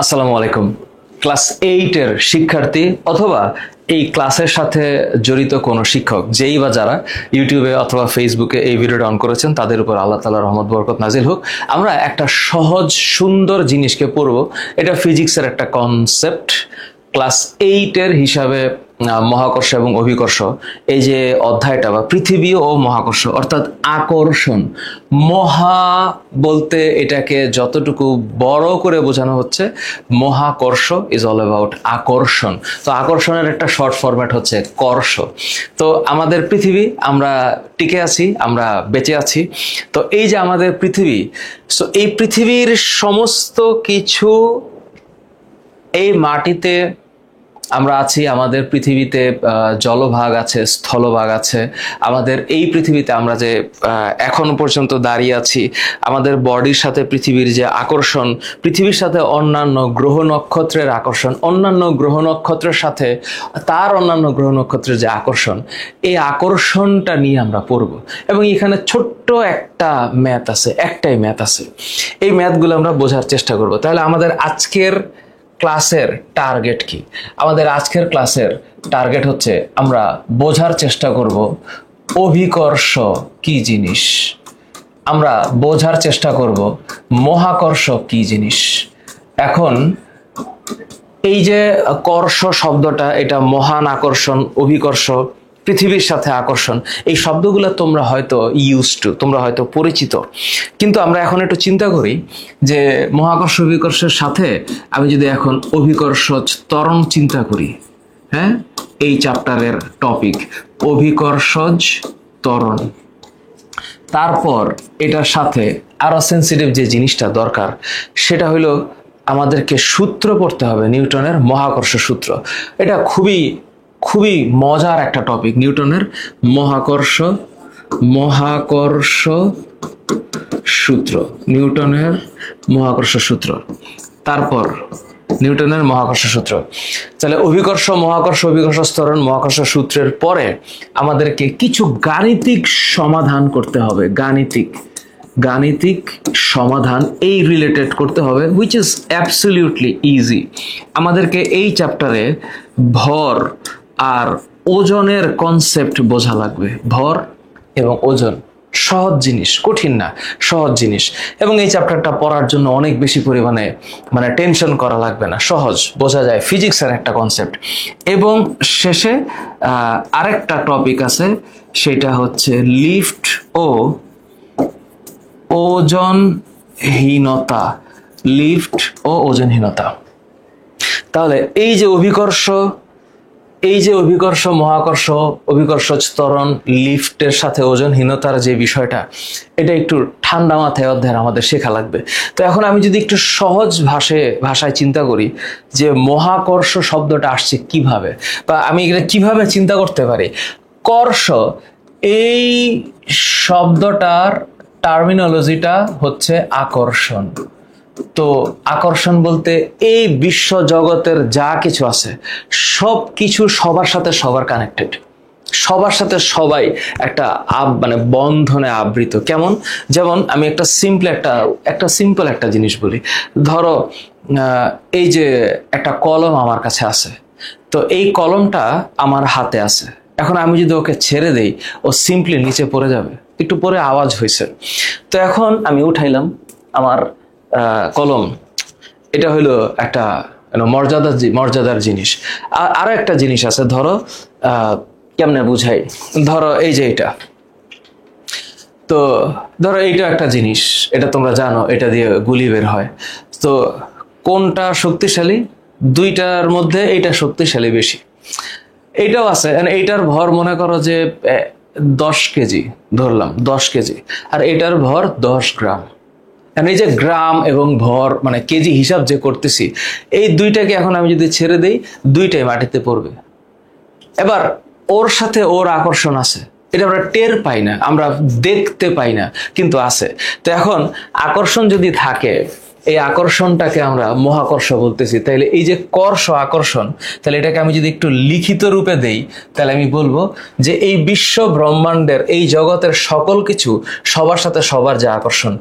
আসসালামু আলাইকুম। ক্লাস 8 এর শিক্ষার্থী অথবা এই ক্লাসের সাথে জড়িত কোনো শিক্ষক যেই বা যারা ইউটিউবে অথবা ফেসবুকে এই ভিডিওটা অন করেছেন তাদের উপর আল্লাহ তাআলার রহমত বরকত নাজিল হোক। আমরা একটা সহজ সুন্দর জিনিসকে পড়ব। এটা ফিজিক্সের একটা কনসেপ্ট। ক্লাস 8 এর হিসাবে মহাকর্ষ এবং অভিকর্ষ, এই যে অধ্যায়টা বা পৃথিবী ও মহাকর্ষ অর্থাৎ আকর্ষণ, মহা বলতে এটাকে যতটুকু বড় করে বোঝানো হচ্ছে, মহাকর্ষ ইজ অল অ্যাবাউট আকর্ষণ। তো আকর্ষণের একটা শর্ট ফরম্যাট হচ্ছে কর্ষ। তো আমাদের পৃথিবী, আমরা টিকে আছি, আমরা বেঁচে আছি। তো এই যে আমাদের পৃথিবী, সো এই পৃথিবীর সমস্ত কিছু, এই মাটিতে আমরা আছি, আমাদের পৃথিবীতে জলভাগ আছে, স্থলভাগ আছে। আমাদের এই পৃথিবীতে আমরা যে এখনো পর্যন্ত দাঁড়িয়ে আছি, আমাদের বডির সাথে পৃথিবীর যে আকর্ষণ, পৃথিবীর সাথে অন্যান্য গ্রহ নক্ষত্রের আকর্ষণ, অন্যান্য গ্রহ নক্ষত্রের সাথে তার অন্যান্য গ্রহ নক্ষত্রের যে আকর্ষণ, এই আকর্ষণটা নিয়ে আমরা পড়ব। এবং এখানে ছোট্ট একটা ম্যাথ আছে, একটাই ম্যাথ আছে। এই ম্যাথগুলো আমরা বোঝার চেষ্টা করব। তাহলে আমাদের আজকের ক্লাসের টার্গেট কি? আমাদের আজকের ক্লাসের টার্গেট হচ্ছে আমরা বোঝার চেষ্টা করব অভিকর্ষ কি জিনিস, আমরা বোঝার চেষ্টা করব মহাকর্ষ কি জিনিস। এখন এই যে কর্ষ শব্দটা, এটা মহান আকর্ষণ, অভিকর্ষ, পৃথিবীর সাথে আকর্ষণ, এই শব্দগুলো তোমরা হয়তো তোমরা হয়তো পরিচিত। কিন্তু আমরা এখন একটু চিন্তা করি যে মহাকর্ষ অভিকর্ষের সাথে আমি যদি এখন অভিকর্ষ ত্বরণ চিন্তা করি, হ্যাঁ, এই চ্যাপ্টারের টপিক অভিকর্ষজ ত্বরণ। তারপর এটার সাথে আরো সেন্সিটিভ যে জিনিসটা দরকার, সেটা হলো আমাদেরকে সূত্র পড়তে হবে, নিউটনের মহাকর্ষ সূত্র। এটা খুবই খুবই মজার একটা টপিক, নিউটনের মহাকর্ষ সূত্র, নিউটনের মহাকর্ষ সূত্র। তারপর নিউটনের মহাকর্ষ সূত্র। তাহলে অভিকর্ষ, মহাকর্ষ, অভিকর্ষ ত্বরণ, মহাকর্ষ সূত্রের পরে আমাদেরকে কিছু গাণিতিক সমাধান করতে হবে। গাণিতিক সমাধান এই রিলেটেড করতে হবে, হুইচ ইজ অ্যাবসলিউটলি ইজি। আমাদেরকে এই চ্যাপ্টারে ভর আর ওজনের কনসেপ্ট বোঝা লাগবে। ভর এবং ওজন সহজ জিনিস, কঠিন না, সহজ জিনিস। এবং এই চ্যাপ্টারটা পড়ার জন্য অনেক বেশি পরিমাণে টেনশন করা লাগবে না, সহজ বোঝা যায়, ফিজিক্সের একটা কনসেপ্ট। এবং শেষে আরেকটা টপিক আছে, সেটা হচ্ছে লিফট ও ওজনহীনতা। তাহলে এই যে অভিকর্ষ, মহাকর্ষ, অভিকর্ষ ত্বরণ, লিফটের সাথে ওজনহীনতার যে বিষয়টা, এটা একটু ঠান্ডা মাথায় অধ্যায় আমাদের শেখা লাগবে। তো এখন আমি যদি একটু সহজ ভাষায় চিন্তা করি যে মহাকর্ষ শব্দটা আসছে কিভাবে, বা আমি এটা কিভাবে চিন্তা করতে পারি। কর্ষ, এই শব্দটার টার্মিনোলজিটা হচ্ছে আকর্ষণ। তো আকর্ষণ বলতে এই বিশ্ব জগতের যা কিছু আছে সব কিছু সবার সাথে সবার কানেক্টেড, সবার সাথে সবাই একটা বন্ধনে আবৃত। কেমন? যেমন আমি একটা সিম্পল একটা জিনিস বলি। ধরো এই যে একটা কলম আমার কাছে আছে, তো এই কলমটা আমার হাতে আছে। এখন আমি যদি ওকে ছেড়ে দেই, ও সিম্পলি নিচে পড়ে যাবে। একটু পরে আওয়াজ হয়েছে, তো এখন আমি উঠাইলাম আমার কলম। এটা হলো একটা মর্যাদার জিনিস। আরো একটা জিনিস আছে, ধরো কেমনে বুঝাই, ধরো এই যে এটা, তো ধরো এইটা একটা জিনিস, এটা তোমরা জানো, এটা দিয়ে গুলি বের হয়। তো কোনটা শক্তিশালী? দুইটার মধ্যে এইটা শক্তিশালী বেশি। এইটাও আছে, এইটার ভর মনে করো যে 10 কেজি, ধরলাম 10 কেজি, আর এটার ভর 10 গ্রাম। এই যে গ্রাম এবং ভর কেজি হিসাব যে করতেছি, এই দুইটাকে এখন আমি যদি ছেড়ে দেই, দুইটাই মাটিতে পড়বে। এবার ওর সাথে ওর আকর্ষণ আছে, এটা আমরা টের পাই না, আমরা দেখতে পাই না, কিন্তু আছে। তো এখন আকর্ষণ যদি থাকে, এই আকর্ষণটাকে আমরা মহাকর্ষ বলতেছি। তাইলে এই যে আকর্ষণ, তাহলে এটাকে আমি যদি একটু লিখিত রূপে দেই, তাহলে আমি বলবো যে এই বিশ্ব ব্রহ্মাণ্ডের, এই জগতের সকল কিছু, সবার সাথে সবার যে আকর্ষণ,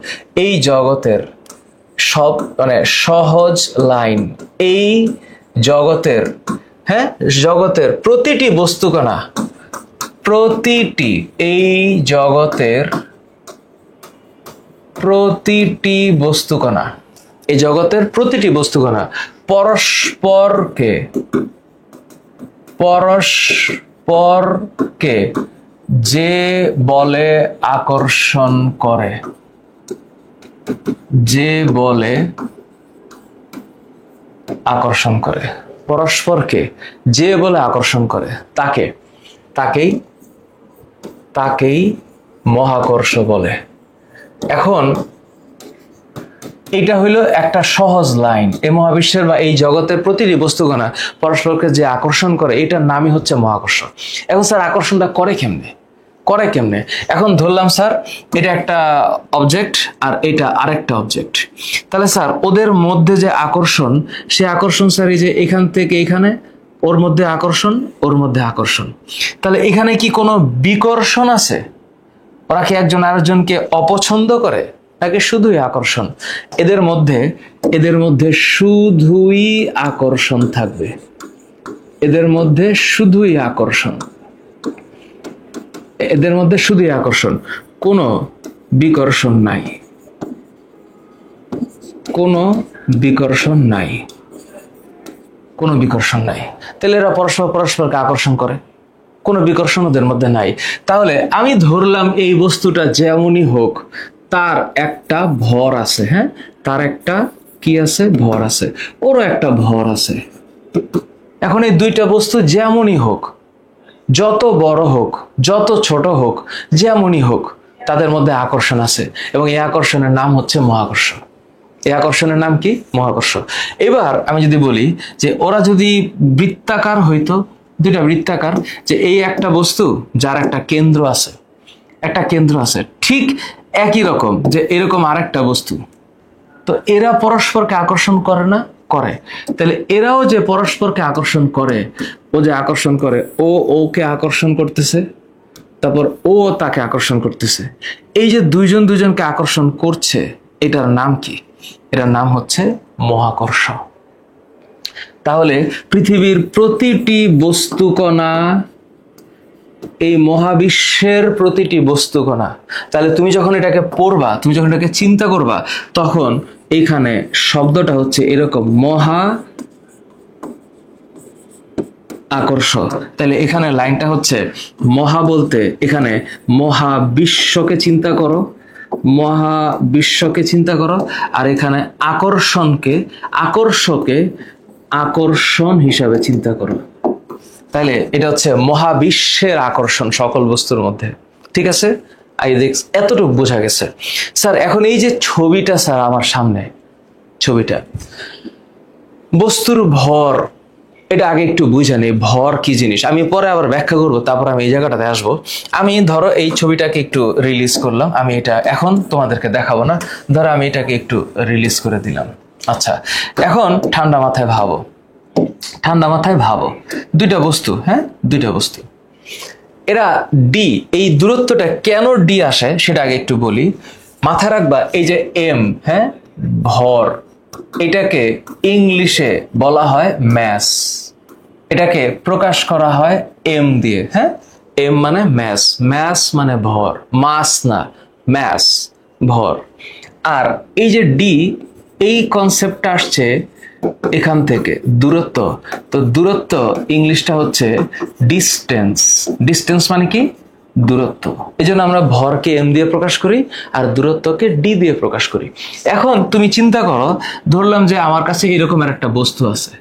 এই জগতের সব মানে সহজ লাইন। এই জগতের, হ্যাঁ, জগতের প্রতিটি বস্তুকণা, প্রতিটি, এই জগতের প্রতিটি বস্তুকণা, এই জগতের প্রতিটি বস্তুকণা পরস্পরকে পরস্পরকে যে বলে আকর্ষণ করে, যে বলে আকর্ষণ করে, পরস্পরকে যে বলে আকর্ষণ করে তাকে, তাকেই তাকেই মহাকর্ষ বলে। এখন এটা হইলো একটা সহজ লাইন। এই মহাবিশ্বের বা এই জগতের প্রতিটি বস্তুকণা পরস্পরকে যে আকর্ষণ করে, এটার নামই হচ্ছে মহাকর্ষ। এখন স্যার আকর্ষণটা করে কেমনে, করে কেমনে? এখন ধরলাম স্যার এটা একটা অবজেক্ট আর এটা আরেকটা অবজেক্ট, তাহলে স্যার ওদের মধ্যে যে আকর্ষণ, সে আকর্ষণ স্যার এই যে এখান থেকে এখানে, ওর মধ্যে আকর্ষণ, ওর মধ্যে আকর্ষণ, তাহলে এখানে কি কোনো বিকর্ষণ আছে? ওরা কি একজন আরেকজনকে অপছন্দ করে নাকি শুধুই আকর্ষণ? এদের মধ্যে শুধুই আকর্ষণ থাকবে, এদের মধ্যে শুধুই আকর্ষণ, এদের মধ্যে শুধুই আকর্ষণ, কোনো বিকর্ষণ নাই, কোনো বিকর্ষণ নাই, কোনো বিকর্ষণ নাই। তাহলে এরা পরস্পরকে আকর্ষণ করে, কোনো বিকর্ষণ ওদের মধ্যে নাই। তাহলে আমি ধরলাম এই বস্তুটা যেমনই হোক তার একটা ভর আছে, হ্যাঁ, তার একটা কি আছে, ভর আছে, ওরও একটা ভর আছে। এখন এই দুইটা বস্তু যেমনই হোক, যত বড় হোক, যত ছোট হোক, যেমনই হোক, তাদের মধ্যে আকর্ষণ আছে এবং এই আকর্ষণের নাম হচ্ছে মহাকর্ষ। এই আকর্ষণের নাম কি? মহাকর্ষ। এবার আমি যদি বলি যে ওরা যদি বৃত্তাকার হইতো, দুইটা বৃত্তাকার, যে এই একটা বস্তু যার একটা কেন্দ্র আছে, একটা কেন্দ্র আছে, ঠিক একই রকম যে এরকম আরেকটা বস্তু, তো এরা পরস্পরকে আকর্ষণ করে না? করে। তাহলে এরাও যে পরস্পরকে আকর্ষণ করে, ও যে আকর্ষণ করে, ও ওকে আকর্ষণ করতেছে, তারপর ও তাকে আকর্ষণ করতেছে, এই যে দুইজন দুইজনকে আকর্ষণ করছে, এটার নাম কি? এটার নাম হচ্ছে মহাকর্ষ। তাহলে পৃথিবীর প্রতিটি বস্তুকণা, এই মহাবিশ্বের প্রতিটি বস্তুকণা, তাহলে তুমি যখন এটাকে পড়বা, তুমি যখন এটাকে চিন্তা করবা, তখন এইখানে শব্দটা হচ্ছে এরকম, মহা আকর্ষ। তাহলে এখানে লাইনটা হচ্ছে মহা বলতে এখানে মহাবিশ্বকে চিন্তা করো, মহাবিশ্বকে চিন্তা করো, আর এখানে আকর্ষণকে, আকর্ষকে আকর্ষণ হিসাবে চিন্তা করো। তাহলে এটা হচ্ছে মহাবিশ্বের আকর্ষণ সকল বস্তুর মধ্যে। ঠিক আছে, এতটুকু বোঝা গেছে স্যার। এখন এই যে ছবিটা স্যার আমার সামনে, ছবিটা বস্তুর ভর, এটা আগে একটু বুঝে নেই ভর কি জিনিস, আমি পরে আবার ব্যাখ্যা করবো, তারপর আমি এই জায়গাটাতে আসবো। আমি ধরো এই ছবিটাকে একটু রিলিজ করলাম, আমি এটা এখন তোমাদেরকে দেখাবো না, ধরো আমি এটাকে একটু রিলিজ করে দিলাম। আচ্ছা, এখন ঠান্ডা মাথায় ভাবো, ঠান্ডা মাথায় ভাবো দুইটা বস্তু, হ্যাঁ, দুইটা বস্তু, এরা ডি, এই দূরত্বটা কেন ডি আসে সেটা আগে একটু বলি। মাথায় রাখবা এই যে এম, হ্যাঁ, ভর, এটাকে ইংলিশে বলা হয় ম্যাস, এটাকে প্রকাশ করা হয় এম দিয়ে, হ্যাঁ, এম মানে ম্যাস, ম্যাস মানে ভর, মাস না, ম্যাস, ভর। আর এই যে ডি, এই কনসেপ্টটা আসছে এখান থেকে, দূরত্ব। তো দূরত্ব ইংলিশটা হচ্ছে ডিস্টেন্স, ডিস্টেন্স মানে কি? দূরত্ব। এই জন্য আমরা ভরকে এম দিয়ে প্রকাশ করি আর দূরত্বকে ডি দিয়ে প্রকাশ করি। এখন তুমি চিন্তা করো, ধরলাম যে আমার কাছে এরকম একটা বস্তু আছে,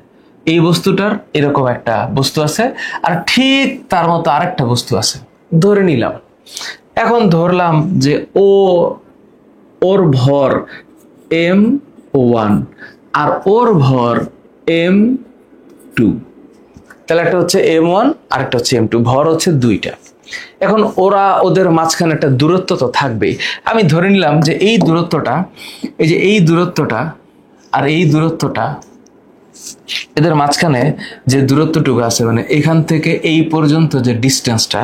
এই বস্তুটার এরকম একটা বস্তু আছে, আর ঠিক তার মতো আরেকটা বস্তু আছে, ধরে নিলাম। এখন ধরলাম যে ওর ভর m1 আর ওর ভর m2, তাহলে একটা হচ্ছে m1 আর একটা হচ্ছে m2, ভর হচ্ছে দুইটা। এখন ওদের মাঝখানে একটা দূরত্ব তো থাকবেই। আমি ধরে নিলাম যে এই দূরত্বটা, এই যে এই দূরত্বটা আর এই দূরত্বটা, এদের মাঝখানে যে দূরত্বটুকু আছে, মানে এখান থেকে এই পর্যন্ত যে ডিস্টেন্সটা,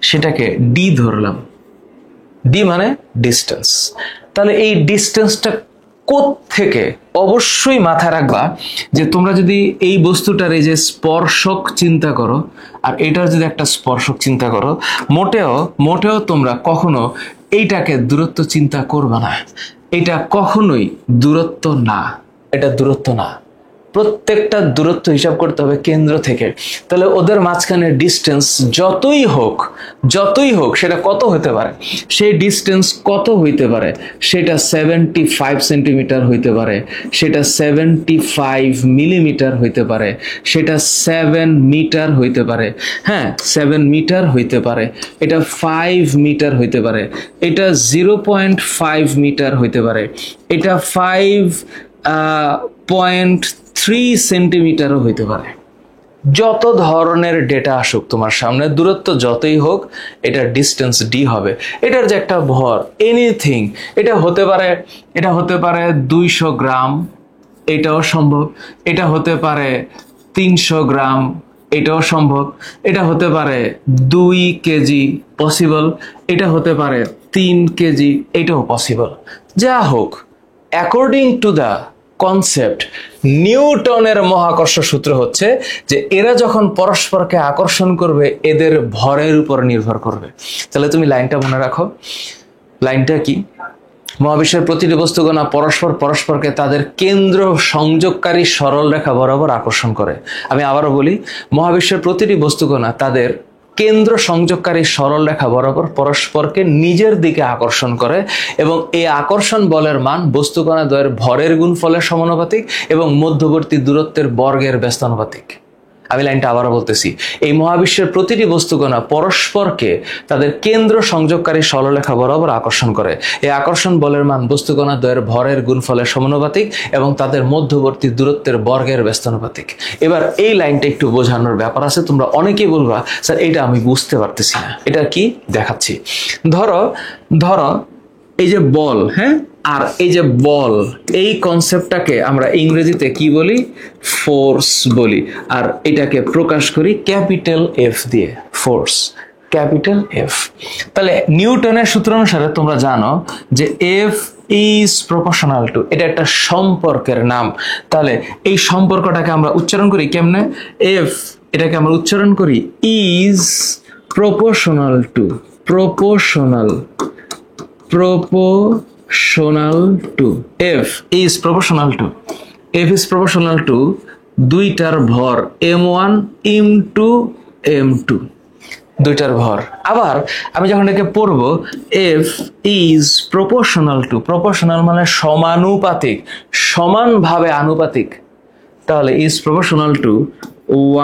সেটাকে ডি ধরলাম, ডি মানে ডিস্টেন্স। তাহলে এই ডিস্টেন্সটা কোত্থেকে অবশ্যই মাথায় রাখবা যে তোমরা যদি এই বস্তুটার এই যে স্পর্শক চিন্তা করো আর এটার যদি একটা স্পর্শক চিন্তা করো, মোটেও তোমরা কখনো এইটাকে দূরত্ব চিন্তা করবে না। এটা কখনোই দূরত্ব না, এটা দূরত্ব না। প্রত্যেকটা দূরত্ব হিসাব করতে হবে কেন্দ্র থেকে। তাহলে ওদের মাঝখানে ডিস্টেন্স যতই হোক সেটা কত হতে পারে, সেই ডিস্টেন্স কত হইতে পারে, সেটা 75 সেন্টিমিটার হইতে পারে, সেটা 75 মিলিমিটার হইতে পারে, সেটা 7 মিটার হইতে পারে, হ্যাঁ 7 মিটার হইতে পারে, এটা 5 মিটার হইতে পারে, এটা 0.5 মিটার হইতে পারে, এটা 5.3 সেন্টিমিটারও হইতে পারে। যত ধরনের ডেটা আসুক তোমার সামনে, দূরত্ব যতই হোক, এটার ডিস্টেন্স ডি হবে। এটার যে একটা ভর এনিথিং, এটা হতে পারে 200 গ্রাম, এটাও সম্ভব। এটা হতে পারে 300 গ্রাম, এটাও সম্ভব। এটা হতে পারে 2 কেজি, পসিবল। এটা হতে পারে 3 কেজি, এটাও পসিবল। যা হোক, অ্যাকর্ডিং টু দ্য কনসেপ্ট, নিউটনের মহাকর্ষ সূত্র হচ্ছে যে এরা যখন পরস্পরকে আকর্ষণ করবে, এদের ভরের উপর নির্ভর করবে। তাহলে তুমি লাইনটা মনে রাখো। লাইনটা কি? মহাবিশ্বের প্রতিটি বস্তুকণা পরস্পরকে তাদের কেন্দ্র সংযোগকারী সরল রেখা বরাবর আকর্ষণ করে। আমি আবারও বলি, মহাবিশ্বের প্রতিটি বস্তুকণা তাদের কেন্দ্র সংযোগকারী সরল রেখা বরাবর পরস্পরকে নিজের দিকে আকর্ষণ করে এবং এই আকর্ষণ বলের মান বস্তুকণা দ্বয়ের ভরের গুণফলের সমানুপাতিক এবং মধ্যবর্তী দূরত্বের বর্গের ব্যস্তানুপাতিক। আমি লাইনটা আবারও বলতেছি, এই মহাবিশ্বের প্রতিটি বস্তুকণা পরস্পরকে তাদের কেন্দ্র সংযোগকারী সরলরেখা বরাবর আকর্ষণ করে। এই আকর্ষণ বলের মান বস্তুকণা দ্বয়ের ভরের গুণফলের সমানুপাতিক এবং তাদের মধ্যবর্তী দূরত্বের বর্গের ব্যস্তানুপাতিক। এবার এই লাইনটা একটু বোঝানোর ব্যাপার আছে। তোমরা অনেকেই বলবা, স্যার এটা আমি বুঝতে পারতেছি না, এটা কি? দেখাচ্ছি। ধরো এই যে বল, হ্যাঁ, আর এই যে বল, এই কনসেপ্টটাকে আমরা ইংরেজিতে কি বলি? ফোর্স বলি। আর এটাকে প্রকাশ করি ক্যাপিটাল এফ দিয়ে, ফোর্স, ক্যাপিটাল এফ। তাহলে নিউটনের সূত্র অনুসারে তোমরা জানো যে এফ ইজ প্রপোর্শনাল টু, এটা একটা সম্পর্কের নাম। তাহলে এই সম্পর্কটাকে আমরা উচ্চারণ করি কেমনে? এফ, এটাকে আমরা উচ্চারণ করি is proportional to, proportional to f is proportional to দুইটার ভর m1 m2 m2, দুইটার ভর। আবার আমি যখন এটাকে পড়ব, f is proportional মানে সমানুপাতিক, সমানভাবে আনুপাতিক, তাহলে is proportional to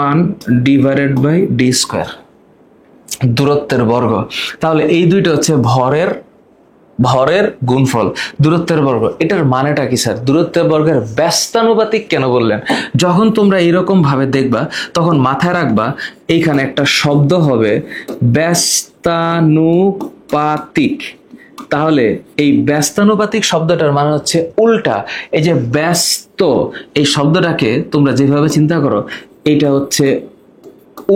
1 divided by d square, দূরত্বের বর্গ। তাহলে এই দুইটা হচ্ছে ভরের গুণফল, দূরত্বের বর্গ। এটার মানেটা কি স্যার? দূরত্বের বর্গের ব্যস্তানুপাতিক কেন বললেন? যখন তোমরা এরকম ভাবে দেখবা তখন মাথায় রাখবা এইখানে একটা শব্দ হবে ব্যস্তানুপাতিক। তাহলে এই ব্যস্তানুপাতিক শব্দটার মানে হচ্ছে উল্টা। এই যে ব্যস্ত, এই শব্দটাকে তোমরা যেভাবে চিন্তা করো, এটা হচ্ছে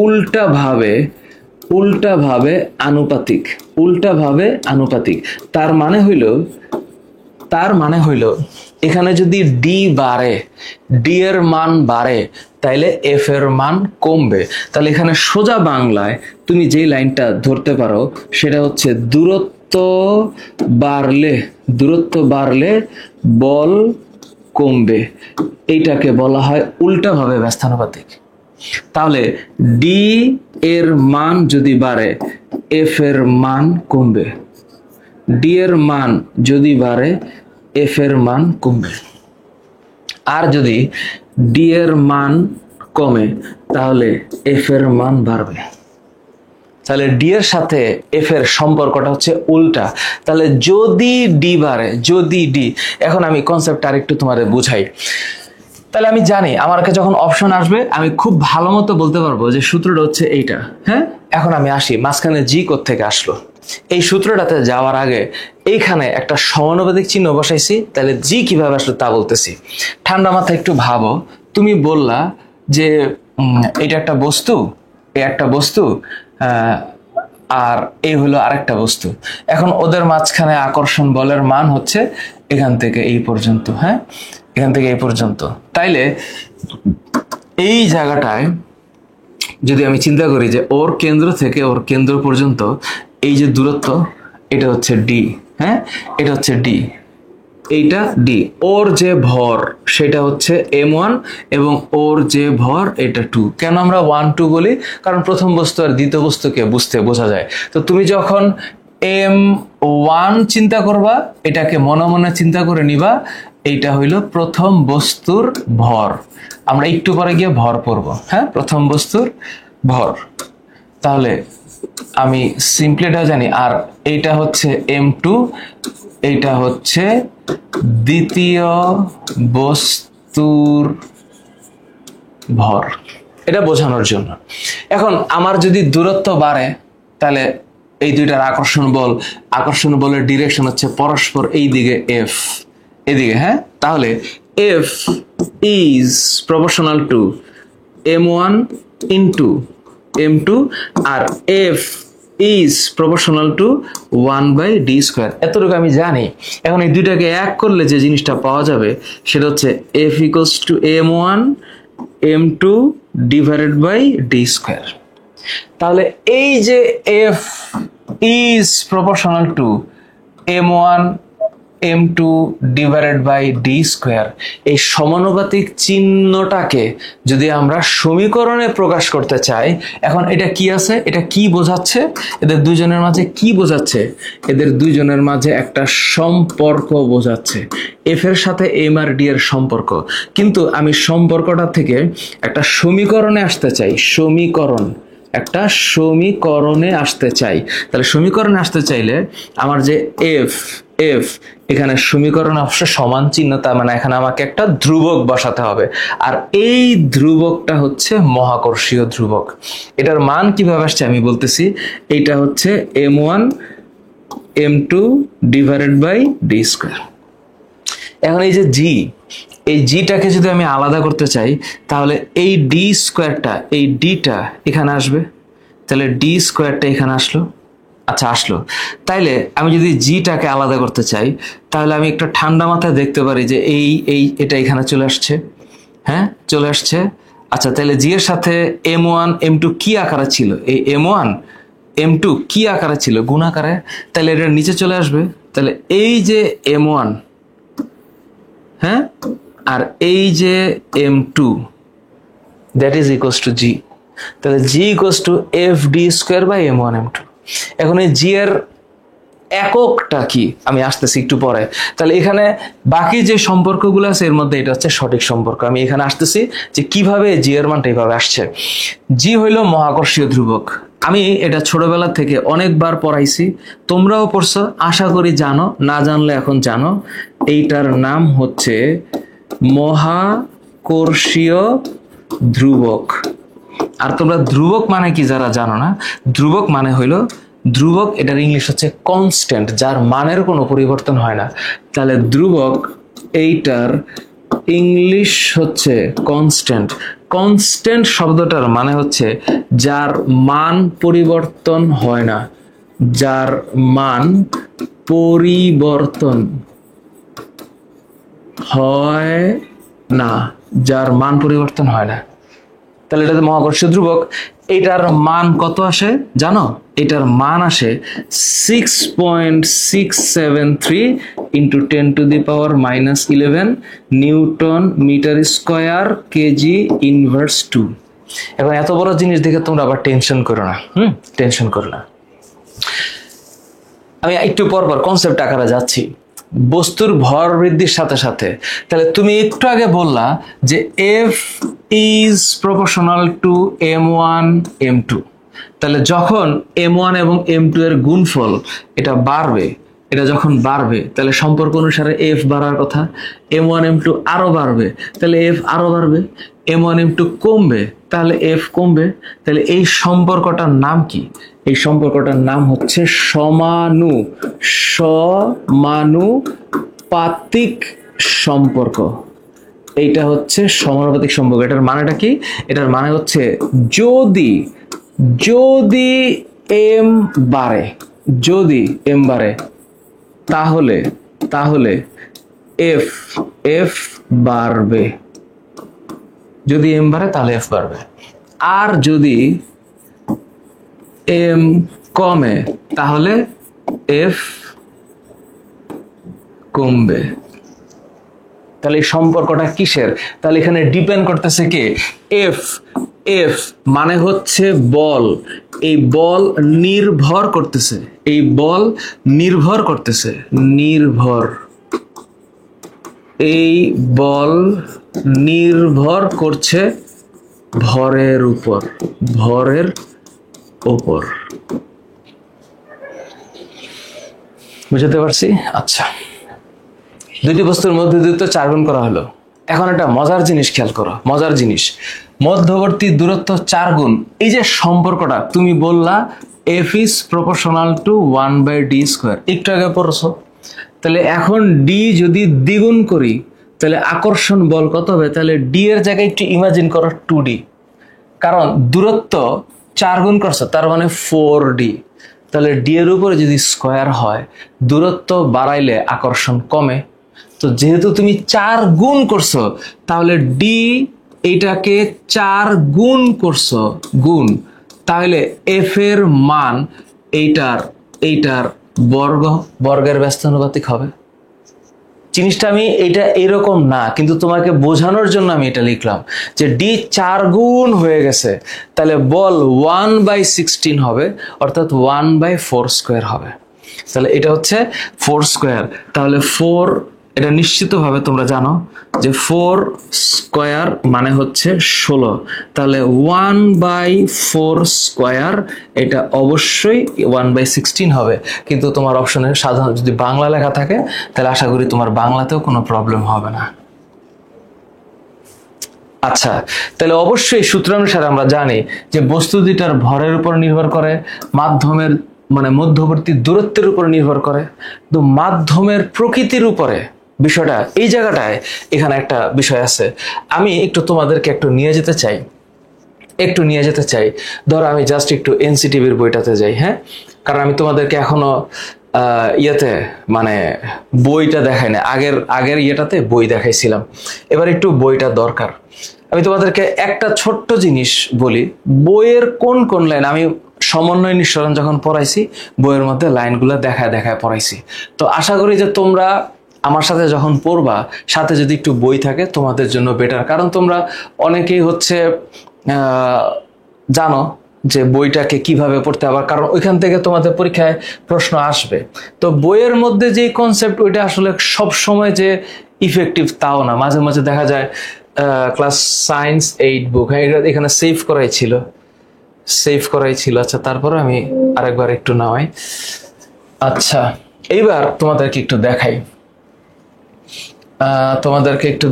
উল্টাভাবে আনুপাতিক। তার মানে হইল এখানে যদি ডি বাড়ে, ডি এর মান বাড়ে, তাইলে এফ এর মান কমবে। তাহলে এখানে সোজা বাংলায় তুমি যেই লাইনটা ধরতে পারো সেটা হচ্ছে দূরত্ব বাড়লে বল কমবে। এইটাকে বলা হয় উল্টাভাবে ব্যস্তানুপাতিক। তাহলে ডি এর মান যদি বাড়ে, এফ এর মান কমবে। ডি এর মান যদি বাড়ে, এফ এর মান কমবে। আর যদি ডি এর মান কমে, তাহলে এফ এর মান বাড়বে। তাহলে ডি এর সাথে এফ এর সম্পর্কটা হচ্ছে উল্টা। তাহলে যদি ডি বাড়ে, যদি ডি, এখন আমি কনসেপ্ট আরেকটু তোমাদের বুঝাই। তাহলে আমি জানি আমার কাছে যখন অপশন আসবে আমি খুব ভালো মতো বলতে পারবো যে সূত্রটা হচ্ছে এইটা, হ্যাঁ। এখন আমি আসি, মাঝখানে জি কোত্থেকে আসলো? এই সূত্রটাতে যাওয়ার আগে এইখানে একটা সমানুপাতিক চিহ্ন বসাইছি, তাহলে জি কিভাবে আসলো তা বলতেছি। ঠান্ডা মাথায় একটু ভাবো, তুমি বললা যে এটা একটা বস্তু, একটা বস্তু, আর এই হলো আরেকটা বস্তু। এখন ওদের মাঝখানে আকর্ষণ বলের মান হচ্ছে এখান থেকে এই পর্যন্ত, হ্যাঁ, এখান থেকে এই পর্যন্ত। তাইলে এই জায়গাটায় যদি আমি চিন্তা করি যে ওর কেন্দ্র থেকে ওর কেন্দ্র পর্যন্ত এই যে দূরত্ব, এটা হচ্ছে ডি, হ্যাঁ, এটা হচ্ছে ডি, এইটা ডি। ওর যে ভর সেটা হচ্ছে m1 এবং ওর যে ভর এটা 2। কেন আমরা 1 2 বলি? কারণ প্রথম বস্তু আর দ্বিতীয় বস্তুকে বোঝা যায়। তো তুমি যখন m1 চিন্তা করবা, এটাকে মনে মনে চিন্তা করে নিবা, এইটা হইল প্রথম বস্তুর ভর। আমরা একটু পরে গিয়ে ভর পড়ব, হ্যাঁ, প্রথম বস্তুর ভর। তাহলে আমি সিম্পলি এটা জানি। আর এইটা হচ্ছে m2, এইটা হচ্ছে দ্বিতীয় বস্তুর ভর, এটা বোঝানোর জন্য। এখন আমার যদি দূরত্ব বাড়ে, তাহলে এই দুইটার আকর্ষণ বলের ডিরেকশন হচ্ছে পরস্পর এই দিকে f, এদিকে, হ্যাঁ। তাহলে f is proportional to m1 into m2 R f is proportional to 1/d square। এতটুকু আমি জানি। এখন এই দুইটাকে এক করলে যে জিনিসটা পাওয়া যাবে সেটা হচ্ছে f equals to m1 m2 divided by d square। তাহলে এই যে f is proportional to m1 m2 divided by d square, এই সমানুপাতিক চিহ্নটাকে যদি আমরা সমীকরণে প্রকাশ করতে চাই, এখন এটা কি আছে, এটা কি বোঝাচ্ছে, এদের দুইজনের মাঝে কি বোঝাচ্ছে? এদের দুইজনের মাঝে একটা সম্পর্ক বোঝাচ্ছে, f এর সাথে m আর d এর সম্পর্ক। কিন্তু আমি সম্পর্কটা থেকে একটা সমীকরণে আসতে চাই, একটা সমীকরণে আসতে চাই। তাহলে সমীকরণে আসতে চাইলে আমার যে f এখানে সমীকরণ অবশ্যই সমান চিহ্ন, তার মানে এখানে আমাকে একটা ধ্রুবক বসাতে হবে। আর এই ধ্রুবকটা হচ্ছে মহাকর্ষীয় ধ্রুবক। এটার মান কিভাবে আসছে আমি বলতেছি। এইটা হচ্ছে m1 m2 divided by d square। এখন এই যে জি, এই জিটাকে যদি আমি আলাদা করতে চাই, তাহলে এই ডি স্কোয়ারটা, এই ডিটা এখানে আসবে, তাহলে ডি স্কোয়ারটা এখানে আসলো, আচ্ছা আসলো। তাইলে আমি যদি জিটাকে আলাদা করতে চাই, তাহলে আমি একটা ঠান্ডা মাথায় দেখতে পারি যে এটা এখানে চলে আসছে, হ্যাঁ, চলে আসছে। আচ্ছা, তাহলে জি এর সাথে m1 m2 কি আকারে ছিল? এই m1 m2 কি আকারে ছিল? গুণ আকারে। তাহলে এটা নিচে চলে আসবে। তাহলে এই যে m1, হ্যাঁ, আর এই যে m2, that is equals to g। তাহলে g equals to fd square by m1 m2। এখন এই g এর এককটা কি আমি আসতেছি একটু পরে। তাহলে এখানে বাকি যে সম্পর্কগুলো আছে এর মধ্যে এটা হচ্ছে সঠিক সম্পর্ক। আমি এখানে আসতেছি যে কিভাবে g এর মানটা এইভাবে আসছে। g হইল মহাকর্ষীয় ধ্রুবক। আমি এটা ছোটবেলা থেকে অনেকবার পড়াইছি, তোমরাও পড়ছো, আশা করি জানো, না জানলে এখন জানো। এইটার নাম হচ্ছে মহাকর্ষীয় ধ্রুবক। আর তোমরা ধ্রুবক মানে কি যারা জানো না, ধ্রুবক মানে হইল, ধ্রুবক এটার ইংলিশ হচ্ছে কনস্ট্যান্ট, যার মানের কোনো পরিবর্তন হয় না। তাহলে ধ্রুবক এইটার ইংলিশ হচ্ছে কনস্ট্যান্ট। কনস্ট্যান্ট শব্দটার মানে হচ্ছে যার মান পরিবর্তন হয় না, যার মান পরিবর্তন হয় না, যার মান পরিবর্তন হয় না। তাহলে এটাতে মহাকর্ষীয় ধ্রুবক। এটার মান কত আসে জানো? এটার মান আসে 6.673 into 10 to the power minus 11 newton metre square kg inverse 2। এখন এত বড় জিনিস দেখে তোমরা আবার টেনশন করো না, টেনশন করো না। আমি একটু পর কনসেপ্ট আকারে যাচ্ছি। বস্তুর ভর বৃদ্ধির সাথে সাথে, তাহলে তুমি একটু আগে বললা যে f is proportional to m1 m2। তাহলে যখন m1 এবং m2 এর গুণফল এটা বাড়বে, এটা যখন বাড়বে তাহলে সম্পর্ক অনুসারে f বাড়ার কথা, m1 m2 আরো বাড়বে তাহলে f আরো বাড়বে, m1 m2 কমবে তাহলে f কমবে। তাহলে এই সম্পর্কটার নাম কি? এই সম্পর্কটার নাম হচ্ছে সমানুপাতিক সম্পর্ক। এইটা হচ্ছে সমানুপাতিক সম্পর্ক। এটার মানেটা কি? এটার মানে হচ্ছে যদি m বাড়ে, তাহলে এফ এফ বাড়বে, যদি এম বাড়ে তাহলে এফ বাড়বে, আর যদি এম কমে তাহলে এফ কমবে। তাহলে এই সম্পর্কটা কিসের? তাহলে এখানে ডিপেন্ড করতেছে কে? এফ। এফ মানে হচ্ছে বল, এই বল নির্ভর করতেছে, এই বল নির্ভর করতেছে, নির্ভর, এই বল নির্ভর করছে ভরের উপর, ভরের উপর। বুঝতে পারছি? আচ্ছা, দুইটি বস্তুর মধ্যে দূরত্ব 4 গুণ করা হলো। এখন একটা মজার জিনিস খেয়াল করো, মজার জিনিস, মধ্যবর্তী দূরত্ব 4 গুণ। এই যে সম্পর্কটা তুমি বললা F is proportional to 1/d², একটু আগে পড়ছো। তাহলে এখন ডি যদি দ্বিগুণ করি তাহলে আকর্ষণ বল কত হবে? তাহলে ডি এর জায়গায় একটু ইমাজিন করো 2d, কারণ দূরত্ব 4 গুণ করছো তার মানে 4d। তাহলে ডি এর উপরে যদি স্কোয়ার হয়, দূরত্ব বাড়াইলে আকর্ষণ কমে। তো যেহেতু তুমি 4 গুণ করছো তাহলে ডি এইটাকে 4 গুণ করছো, গুণ, তাহলে এফ এর মান এইটার বর্গের ব্যস্তানুপাতিক হবে। জিনিসটা আমি এটা এরকম না, কিন্তু তোমাকে বোঝানোর জন্য আমি এটা লিখলাম যে ডি 4 গুণ হয়ে গেছে, তাহলে বল 1/16 হবে, অর্থাৎ 1/4² হবে। তাহলে এটা হচ্ছে 4²। তাহলে 4, এটা নিশ্চিতভাবে তোমরা জানো যে 4² মানে হচ্ছে 16। তাহলে 1/4², এটা অবশ্যই 1/16 হবে। কিন্তু তোমার অপশনে সাধারণত যদি বাংলা লেখা থাকে তাহলে আশা করি তোমার বাংলাতেও কোনো প্রবলেম হবে না। আচ্ছা, তাহলে অবশ্যই সূত্র অনুসারে আমরা জানি যে বস্তু দুইটার ভরের উপর নির্ভর করে, মাধ্যমের মানে মধ্যবর্তী দূরত্বের উপর নির্ভর করে, তো মাধ্যমের প্রকৃতির উপরে বিষয়টা, এই জায়গাটায় এখানে একটা বিষয় আছে। আমি একটু তোমাদেরকে একটু নিয়ে যেতে চাই, ধরো আমি জাস্ট একটু এনসিটিভির বইটাতে যাই, হ্যাঁ, কারণ আমি তোমাদেরকে এখনো ইয়েতে মানে বইটা দেখাই না, আগের ইয়েটাতে বই দেখাইছিলাম, এবার একটু বইটা দরকার। আমি তোমাদেরকে একটা ছোট্ট জিনিস বলি, বইয়ের কোন কোন লাইন আমি সমন্বয় নিঃসরণ যখন পড়াইছি বইয়ের মধ্যে লাইনগুলো দেখায় পড়াইছি। তো আশা করি যে তোমরা আমার সাথে যখন পড়বা, সাথে যদি একটু বই থাকে তোমাদের জন্য বেটার, কারণ তোমরা অনেকেই হচ্ছে জানো যে বইটাকে কিভাবে পড়তে হবে, কারণ ওইখান থেকে তোমাদের পরীক্ষায় প্রশ্ন আসবে। তো বইয়ের মধ্যে যে কনসেপ্ট ওইটা আসলে সব সময় যে ইফেক্টিভ তাও না, মাঝে মাঝে দেখা যায় ক্লাস সায়েন্স 8 বুক, হ্যাঁ, এটা এখানে সেভ করাই ছিল। আচ্ছা, তারপরে আমি আরেকবার একটু নামাই। আচ্ছা, এইবার তোমাদেরকে একটু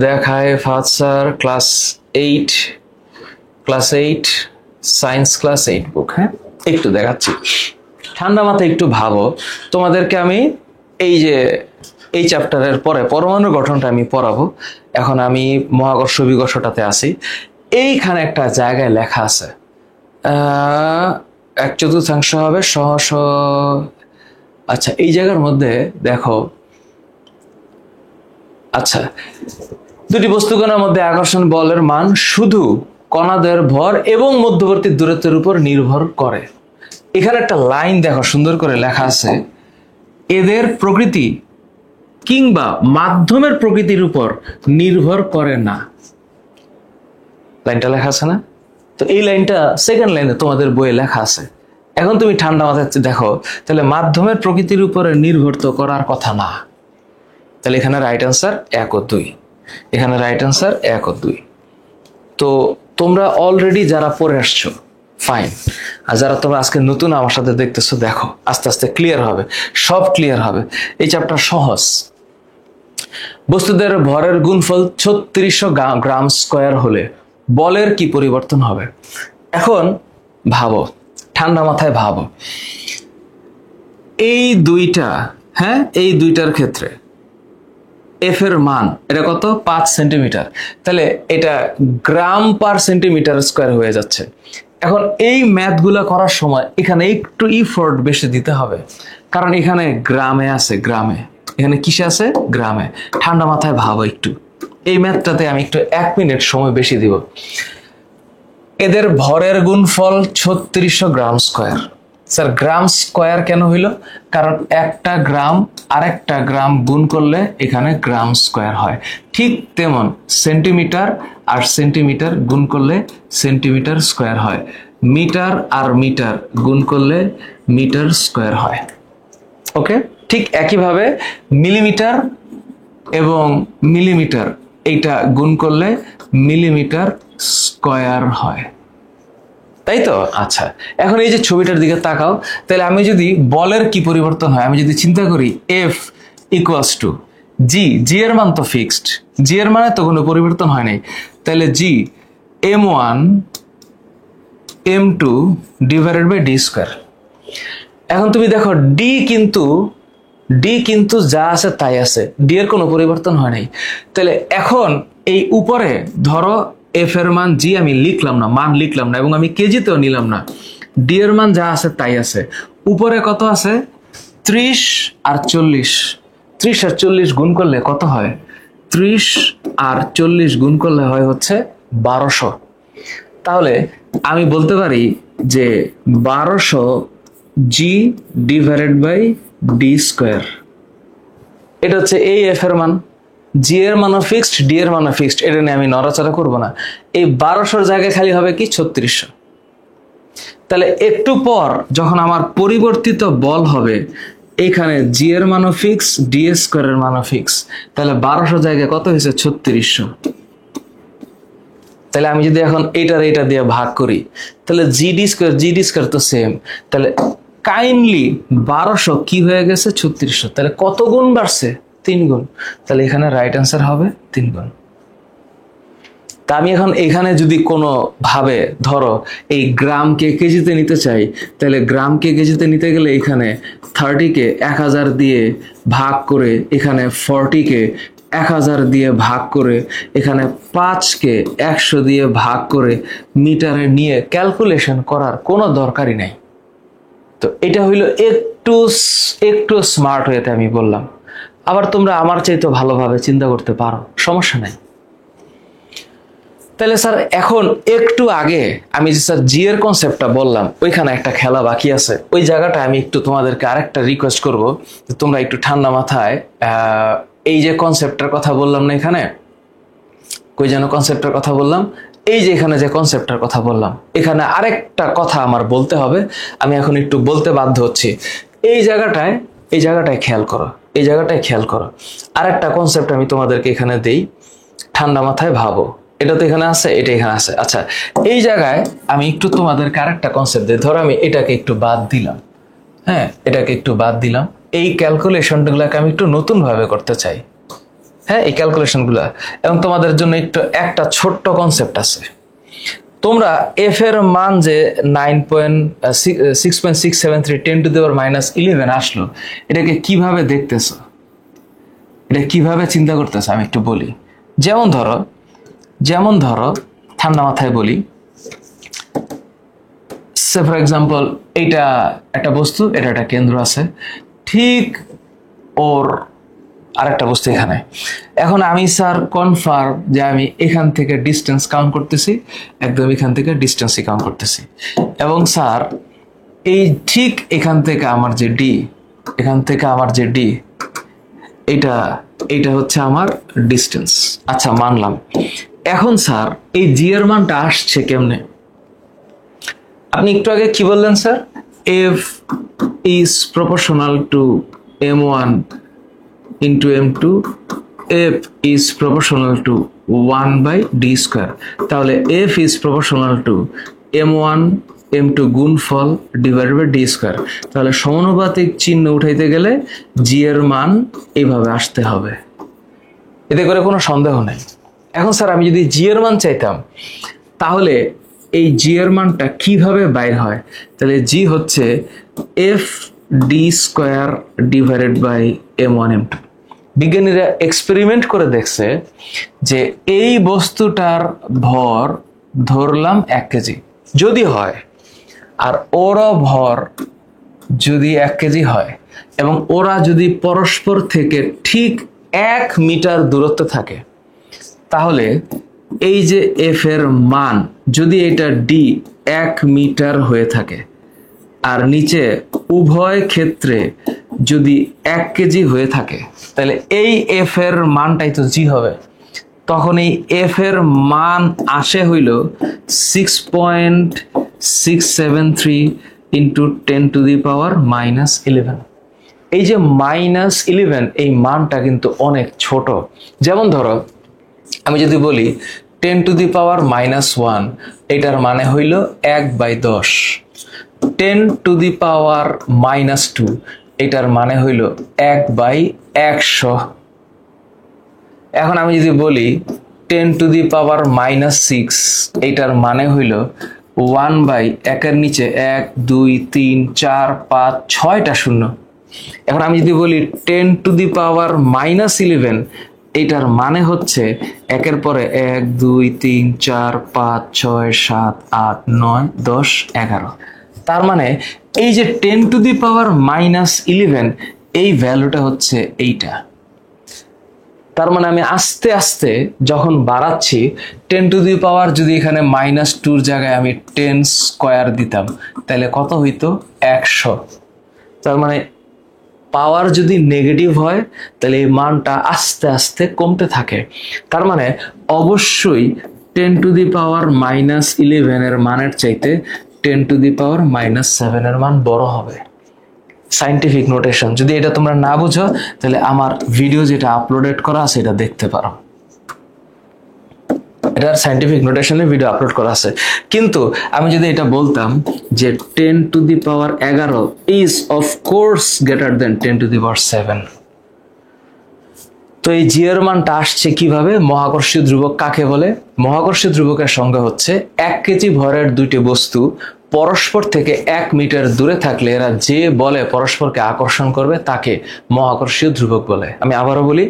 দেখাই, first sir class 8 science class 8 বুক, হ্যাঁ, একটু দেখাচ্ছি। ঠান্ডা মাথায় একটু ভাবো, তোমাদেরকে আমি এই চ্যাপ্টারের পরে পরমাণু গঠনটা আমি পড়াবো। এখন আমি মহাকর্ষ বিকর্ষটাতে আছি, এইখানে একটা জায়গায় লেখা আছে 1/4 হবে সহস। আচ্ছা, এই জায়গার মধ্যে দেখো, আচ্ছা, দুটি বস্তুকণার মধ্যে আকর্ষণ বলের মান শুধু কণাদের ভর এবং মধ্যবর্তী দূরত্বের উপর নির্ভর করে। এখানে একটা লাইন দেখো, সুন্দর করে লেখা আছে, এদের প্রকৃতি কিংবা মাধ্যমের প্রকৃতির উপর নির্ভর করে না। লাইনটা লেখা আছে না? তো এই লাইনটা সেকেন্ড লাইনে তোমাদের বইয়ে লেখা আছে। এখন তুমি ঠান্ডা মাথায় দেখো, তাহলে মাধ্যমের প্রকৃতির উপরে নির্ভর তো করার কথা না। তাহলে এখানে রাইট অ্যান্সার 1 ও 2, এখানে রাইট অ্যান্সার 1 ও 2। তো তোমরা অলরেডি যারা পড়ে আসছো ফাইন, আর যারা তোমরা আজকে নতুন আমার সাথে দেখতেছো, দেখো আস্তে আস্তে ক্লিয়ার হবে, সব ক্লিয়ার হবে। এই চ্যাপ্টার সহজ। বস্তুদের ভরের গুণফল 3600 গ্রাম স্কয়ার হলে বলের কি পরিবর্তন হবে? এখন ভাবো, ঠান্ডা মাথায় ভাবো, এই দুইটার ক্ষেত্রে এফ এর মান এটা কত? 5 সেন্টিমিটার। তাহলে এটা গ্রাম পার সেন্টিমিটার স্কয়ার হয়ে যাচ্ছে। এখন এই ম্যাথগুলো করার সময় এখানে একটু ইফোর্ট বেশি দিতে হবে, কারণ এখানে গ্রামে আছে, গ্রামে। এখানে কিসে আছে? গ্রামে। ঠান্ডা মাথায় ভাবো একটু, এই ম্যাথটাতে আমি একটু 1 মিনিট সময় বেশি দিব। এদের ভরের গুণফল 3600 গ্রাম স্কয়ার। স্যার গ্রাম স্কয়ার কেন হইল? কারণ একটা গ্রাম আরেকটা গ্রাম গুণ করলে এখানে গ্রাম স্কয়ার হয়। ঠিক তেমন সেন্টিমিটার আর সেন্টিমিটার গুণ করলে সেন্টিমিটার স্কয়ার হয়, মিটার আর মিটার গুণ করলে মিটার স্কয়ার হয়। ওকে, ঠিক একইভাবে মিলিমিটার এবং মিলিমিটার এইটা গুণ করলে মিলিমিটার স্কয়ার হয়, তাই তো? আচ্ছা, এখন এই যে ছবিটার দিকে তাকাও, তাহলে আমি যদি বলের কি পরিবর্তন হয়, আমি যদি চিন্তা করি F ইকুয়ালস টু জি, জি এর মান তো ফিক্সড, জি এর মানে তো কোনো পরিবর্তন হয় নাই, তাহলে G m1 m2 divided by D square. এখন তুমি দেখো ডি কিন্তু যা আছে তাই আছে, ডি এর কোনো পরিবর্তন হয় নাই। তাহলে এখন এই উপরে ধরো এফ এর মান জি আমি লিখলাম না, মান লিখলাম না, এবং আমি কেজিতেও নিলাম না, ডি এর মান যা আছে তাই আছে। উপরে কত আছে? 30 আর 40, 30 আর 40 গুণ করলে কত হয়? 30 আর 40 গুণ করলে হয় হচ্ছে 1200। তাহলে আমি বলতে পারি যে 1200 G divided by D square. এটা হচ্ছে এই এফ এর মান, জি এর মানও ফিক্সড, ডি এর মানও ফিক্সড, এটা নিয়ে আমি নড়াচড়া করব না। এই 1200 জায়গায় খালি হবে কি? 3600। তাহলে একটু পর যখন আমার পরিবর্তিত বল হবে, এখানে জি এর মানও ফিক্স, ডি স্কয়ারের মানও ফিক্স, তাহলে 1200 জায়গায় কত হয়েছে? 3600। তাহলে আমি যদি এখন এটা দিয়ে ভাগ করি, তাহলে জিডি স্কয়ার তো সেম, তাহলে কাইন্ডলি 1200 কি হয়ে গেছে? 3600। তাহলে কত গুণ বাড়ছে? 3 গুণ। তাহলে এখানে রাইট অ্যান্সার হবে 3 গুণ। তা আমি এখন এখানে যদি কোনো ভাবে ধরো এই গ্রামকে কেজিতে নিতে চাই, তাহলে গ্রামকে কেজিতে নিতে গেলে এখানে 30কে 1000 দিয়ে ভাগ করে, এখানে 40কে 1000 দিয়ে ভাগ করে, এখানে 5কে 100 দিয়ে ভাগ করে মিটারে নিয়ে ক্যালকুলেশন করার কোনো দরকারই নাই। তো এটা হইলো একটু স্মার্ট হয়েতে আমি বললাম। আবার তোমরা আমার চাইতে ভালোভাবে চিন্তা করতে পারো, সমস্যা নাই। তাহলে স্যার এখন একটু আগে আমি যে স্যার জি এর কনসেপ্টটা বললাম, ওইখানে একটা খেলা বাকি আছে, ওই জায়গাটা আমি একটু তোমাদেরকে আরেকটা রিকোয়েস্ট করব যে তোমরা একটু ঠান্ডা মাথায় এই যে কনসেপ্টটার কথা বললাম না, এখানে কই যেন কনসেপ্টটার কথা বললাম, এই যে এখানে যে কনসেপ্টটার কথা বললাম, এখানে আরেকটা কথা আমার বলতে হবে, আমি এখন একটু বলতে বাধ্য হচ্ছি। এই জায়গাটায় খেয়াল করো, এই জায়গাটায় খেয়াল করো। আরেকটা কনসেপ্ট আমি তোমাদেরকে এখানে দেই, ঠান্ডা মাথায় ভাবো। এটা তো এখানে আছে, এটা এখানে আছে। আচ্ছা, এই জায়গায় আমি একটু তোমাদেরকে আরেকটা কনসেপ্ট দিই। ধরো আমি এটাকে একটু বাদ দিলাম, হ্যাঁ, এটাকে একটু বাদ দিলাম, এই ক্যালকুলেশনগুলোকে আমি একটু নতুন ভাবে করতে চাই, হ্যাঁ, এই ক্যালকুলেশনগুলো। এবং তোমাদের জন্য একটা ছোট্ট কনসেপ্ট আছে। তোমরা এফ এর মান যে 6.673 10⁻11 আসলো, এটাকে কিভাবে দেখতেছো, এটা কিভাবে চিন্তা করতেছো আমি একটু বলি। যেমন ধরো ঠান্ডা মাথায় বলি, সে ফর এক্সাম্পল এইটা একটা বস্তু, এটা একটা কেন্দ্র আছে, ঠিক ওর আরেকটা বস্তু এখানে। এখন আমি স্যার কনফার্ম যে আমি এখান থেকে ডিস্টেন্স কাউন্ট করতেছি, একদম এখান থেকে ডিস্টেন্সই কাউন্ট করতেছি, এবং স্যার এই ঠিক এখান থেকে আমার যে ডি, এখান থেকে আমার যে ডি, এটা হচ্ছে আমার ডিস্টেন্স। আচ্ছা, মানলাম। এখন স্যার এই জি এর মানটা আসছে কেমনে? আপনি একটু আগে কি বললেন sir? F is proportional to m1 into m2, f is proportional to 1/d square। তাহলে f is proportional to m1 m2 গুণফল ডিভাইডেড বাই d square। তাহলে সমানুপাতিক চিহ্ন উঠাইতে গেলে g এর মান এইভাবে আসতে হবে, এতে করে কোনো সন্দেহ নাই। এখন স্যার আমি যদি g এর মান চাইতাম, তাহলে এই g এর মানটা কিভাবে বাইর হয়? তাহলে g হচ্ছে f d square divided by m1 m2। বিজ্ঞানীরা এক্সপেরিমেন্ট করে দেখছে যে এই বস্তুটার ভর ধরলাম 1 কেজি যদি হয়, আর ওর ভর যদি 1 কেজি হয়, এবং ওরা যদি পরস্পর থেকে ঠিক 1 মিটার দূরত্বে থাকে, তাহলে এই যে এফ এর মান যদি এটা ডি 1 মিটার হয়ে থাকে আর নিচে উভয় ক্ষেত্রে যদি 1 কেজি হয়ে থাকে, তাহলে এই এফ এর মানটাই তো জি হবে। তখন এই এফ এর মান আসে হইল 6.673 ইন্টু 10⁻⁻11। এই যে -11 এই মানটা কিন্তু অনেক ছোট। যেমন ধরো আমি যদি বলি 10⁻⁻1, এটার মানে হইল 1/10। 10⁻⁻2 এটার মানে হইল 1/100। এখন আমি যদি বলি 10⁻⁻6, এটার মানে হইল 1/1 নিচে 1 2 3 4 5 6টা শূন্য। এখন আমি যদি বলি 10⁻⁻11, এটার মানে হচ্ছে 1-এর পরে 1 2 3 4 5 6 7 8 9 10 11। তার মানে এই যে 10⁻⁻11 এই ভ্যালুটা হচ্ছে এইটা। তার মানে আমি আস্তে আস্তে যখন বাড়াচ্ছি 10⁻, যদি এখানে -2 জায়গায় আমি 10 স্কয়ার দিতাম, তাহলে কত হইতো 100। তার মানে পাওয়ার যদি নেগেটিভ হয় তাহলে এই মানটা আস্তে আস্তে কমতে থাকে। তার মানে অবশ্যই 10⁻⁻11 এর মানের চাইতে 10⁻⁻7 এর মান বড় হবে। সায়েন্টিফিক নোটেশন, যদি এটা তোমরা না বুঝো তাহলে আমার ভিডিও যেটা আপলোডেড করা আছে এটা দেখতে পারো, এটার সায়েন্টিফিক নোটেশনে ভিডিও আপলোড করা আছে। কিন্তু আমি যদি এটা বলতাম যে 10⁻11 is of course greater than 10⁻7, তো এই জি এর মানটা আসছে কিভাবে? মহাকর্ষীয় ধ্রুবক কাকে বলে? মহাকর্ষীয় ধ্রুবকের সংজ্ঞা হচ্ছে 1 কেজি ভরের দুইটি বস্তু পরস্পর থেকে 1 মিটার দূরে থাকলে এরা যে বলে পরস্পরকে আকর্ষণ করবে তাকে মহাকর্ষীয় ধ্রুবক বলে। আমি আবারও বলি,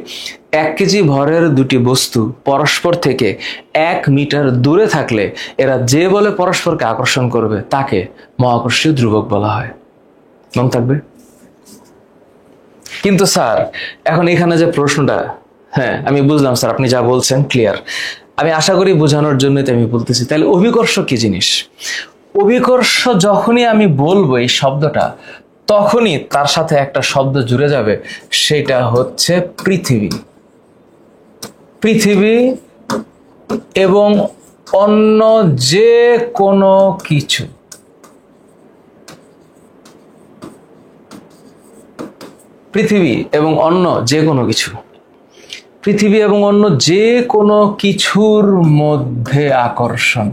1 কেজি ভরের দুটি বস্তু পরস্পর থেকে 1 মিটার দূরে থাকলে এরা যে বলে পরস্পরকে আকর্ষণ করবে তাকে মহাকর্ষীয় ধ্রুবক বলা হয়। মনে থাকবে? কিন্তু স্যার এখন এখানে যে প্রশ্নটা, হ্যাঁ আমি বুঝলাম স্যার, আপনি যা বলছেন ক্লিয়ার, আমি আশা করি বোঝানোর জন্যই তো আমি বলতেছি। তাহলে অভিকর্ষ কি জিনিস? অভিকর্ষ যখনই আমি বলবো এই শব্দটা, তখনই তার সাথে একটা শব্দ জুড়ে যাবে, সেটা হচ্ছে পৃথিবী। পৃথিবী এবং অন্য যে কোনো কিছু। পৃথিবী এবং অন্য যে কোনো কিছু, পৃথিবী এবং অন্য যে কোনো কিছুর মধ্যে আকর্ষণ।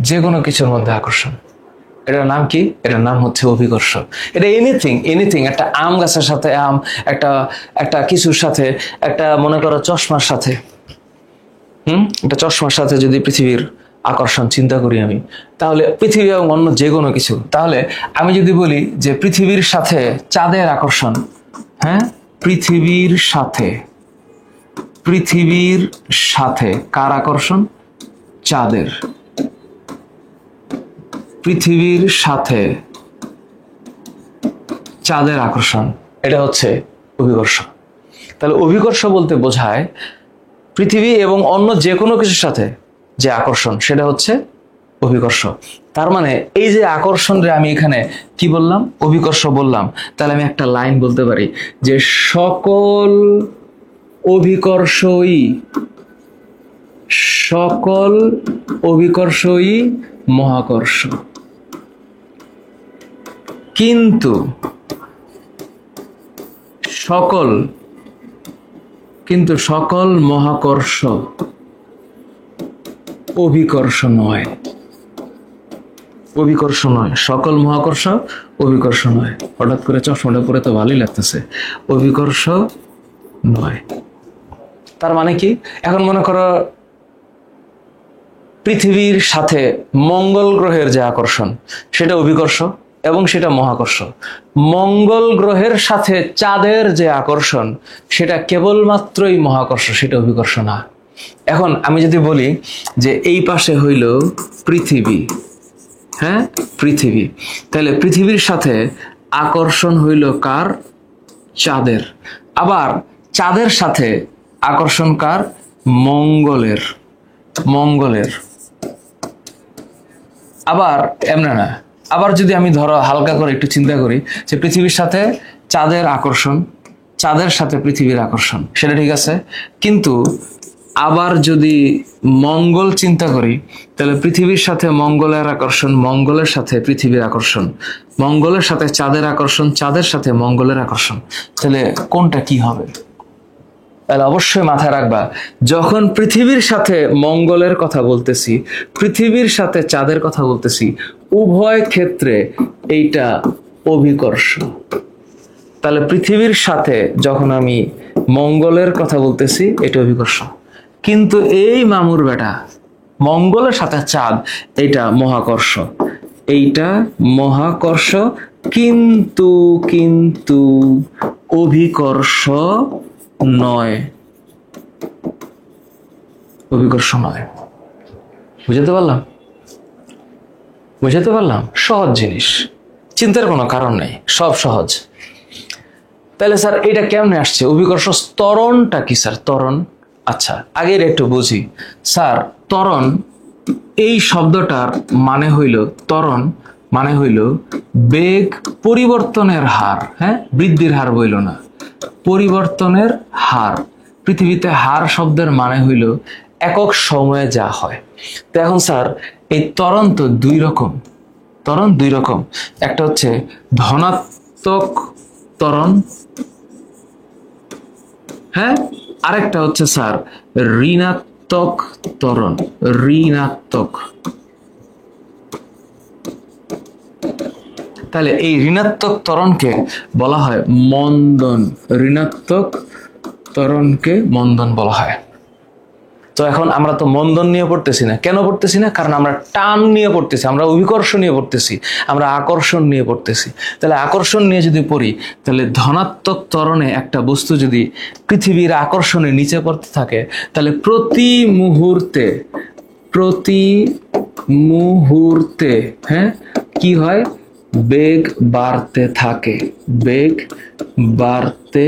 যে কোনো কিছুর মধ্যে আকর্ষণ, এটার নাম কি? এটার নাম হচ্ছে অভিকর্ষ। এটা এনিথিং, একটা আম গাছের সাথে আম, একটা কিছুর সাথে, একটা মনে করো চশমার সাথে, একটা চশমার সাথে যদি পৃথিবীর আকর্ষণ চিন্তা করি আমি, তাহলে পৃথিবী এবং অন্য যে কোনো কিছু। তাহলে আমি যদি বলি যে পৃথিবীর সাথে চাঁদের আকর্ষণ, হ্যাঁ পৃথিবীর সাথে কার আকর্ষণ? চাঁদের। পৃথিবীর সাথে চাঁদের আকর্ষণ, এটা হচ্ছে অভিকর্ষ। তাহলে অভিকর্ষ বলতে বোঝায় পৃথিবী এবং অন্য যে কোনো কিছুর সাথে যে আকর্ষণ, সেটা হচ্ছে অভিকর্ষ। তার মানে এই যে আকর্ষণরে আমি এখানে কি বললাম? অভিকর্ষ বললাম। তাহলে আমি একটা লাইন বলতে পারি যে সকল অভিকর্ষই মহাকর্ষ, কিন্তু সকল মহাকর্ষ অভিকর্ষ নয়। সকল মহাকর্ষ অভিকর্ষ নয়। হঠাৎ করে চশমাটা পরে তো ভালোই লাগতেছে। অভিকর্ষ নয়। তার মানে কি? এখন মনে করো পৃথিবীর সাথে মঙ্গল গ্রহের যে আকর্ষণ, সেটা অভিকর্ষ এবং সেটা মহাকর্ষ। মঙ্গল গ্রহের সাথে চাঁদের যে আকর্ষণ, সেটা কেবলমাত্রই মহাকর্ষ, সেটা অভিকর্ষ না। এখন আমি যদি বলি যে এই পাশে হইল পৃথিবী, হ্যাঁ, পৃথিবী। তাহলে পৃথিবীর সাথে আকর্ষণ হইল কার? চাঁদের। আবার চাঁদের সাথে আকর্ষণ কার? মঙ্গলের। মঙ্গলের। আবার এমন না, আবার যদি আমি ধরো হালকা করে একটু চিন্তা করি যে পৃথিবীর সাথে চাঁদের আকর্ষণ, চাঁদের সাথে পৃথিবীর আকর্ষণ, সেটা ঠিক আছে, কিন্তু আবার যদি মঙ্গল চিন্তা করি তাহলে পৃথিবীর সাথে মঙ্গলের আকর্ষণ, মঙ্গলের সাথে পৃথিবীর আকর্ষণ, মঙ্গলের সাথে চাঁদের আকর্ষণ, চাঁদের সাথে মঙ্গলের আকর্ষণ, তাহলে কোনটা কি হবে? তাহলে অবশ্যই মাথায় রাখবা, যখন পৃথিবীর সাথে মঙ্গলের কথা বলতেছি, পৃথিবীর সাথে চাঁদের কথা বলতেছি, উভয় ক্ষেত্রে এইটা অভিকর্ষ। তাহলে পৃথিবীর সাথে যখন আমি মঙ্গলের কথা বলতেছি এটা অভিকর্ষ, কিন্তু এই মামুর বেটা মঙ্গলের সাথে চাঁদ এটা মহাকর্ষ, এইটা মহাকর্ষ, কিন্তু কিন্তু অভিকর্ষ নয়, অভিকর্ষ নয়। বুঝাতে পারলাম? বুঝাতে পারলাম? সহজ জিনিস, চিন্তার কোনো কারণ নেই, সব সহজ। তাহলে স্যার এটা কেমনে আসছে? অভিকর্ষ ত্বরণটা কি স্যার? ত্বরণ, আচ্ছা আগের একটু বুঝি। স্যার ত্বরণ এই শব্দটার মানে হইল, ত্বরণ মানে হইল বেগ পরিবর্তনের হার, হ্যাঁ, বৃদ্ধির হার বইল না, পরিবর্তনের হার। পৃথিবীতে হার শব্দের মানে হইল একক সময়ে যা হয়। তো এখন স্যার এই ত্বরণ তো দুই রকম, ত্বরণ দুই রকম, একটা হচ্ছে ধনাত্মক ত্বরণ, হ্যাঁ, আরেকটা হচ্ছে স্যার ঋণাত্মক ত্বরণ, ঋণাত্মক। তাহলে এই ঋণাত্মক ত্বরণকে বলা হয় মন্দন, ঋণাত্মক ত্বরণকে মন্দন বলা হয়। তো এখন আমরা তো মন্দন নিয়ে পড়তেছি না, কেন পড়তেছি না? কারণ আমরা টান নিয়ে পড়তেছি, আমরা অভিকর্ষ নিয়ে পড়তেছি, আমরা আকর্ষণ নিয়ে পড়তেছি। তাহলে আকর্ষণ নিয়ে যদি পড়ি তাহলে ধনাত্মক ত্বরণে একটা বস্তু যদি পৃথিবীর আকর্ষণে নিচে পড়তে থাকে তাহলে প্রতি মুহূর্তে হ্যাঁ কি হয়? বেগ বাড়তে থাকে, বেগ বাড়তে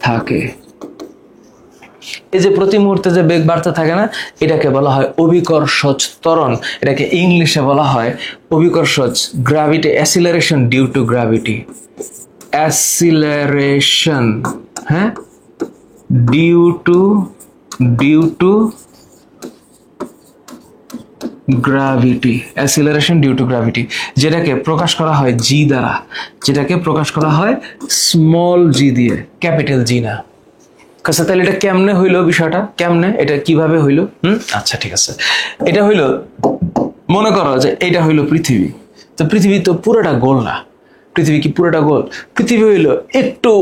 থাকে। এই যে প্রতি মুহূর্তে যে বেগ বাড়তে থাকে না, এটাকে বলা হয় অভিকর্ষজ ত্বরণ। এটাকে ইংলিশে বলা হয় অভিকর্ষজ, gravity acceleration due to gravity, acceleration, হ্যাঁ, due to gravity, acceleration due to gravity, যেটাকে প্রকাশ করা হয় জি দ্বারা, যেটাকে প্রকাশ করা হয় স্মল জি দিয়ে, ক্যাপিটাল জি না। তাহলে এটা কেমনে হইলো? বিষয়টা কেমনে, এটা কিভাবে হইলো? আচ্ছা ঠিক আছে, এটা হইলো, মনে করো যে এটা হইলো পৃথিবী। তো পৃথিবী তো পুরোটা গোল না, পৃথিবী কি পুরোটা গোল? পৃথিবী হইলো একটু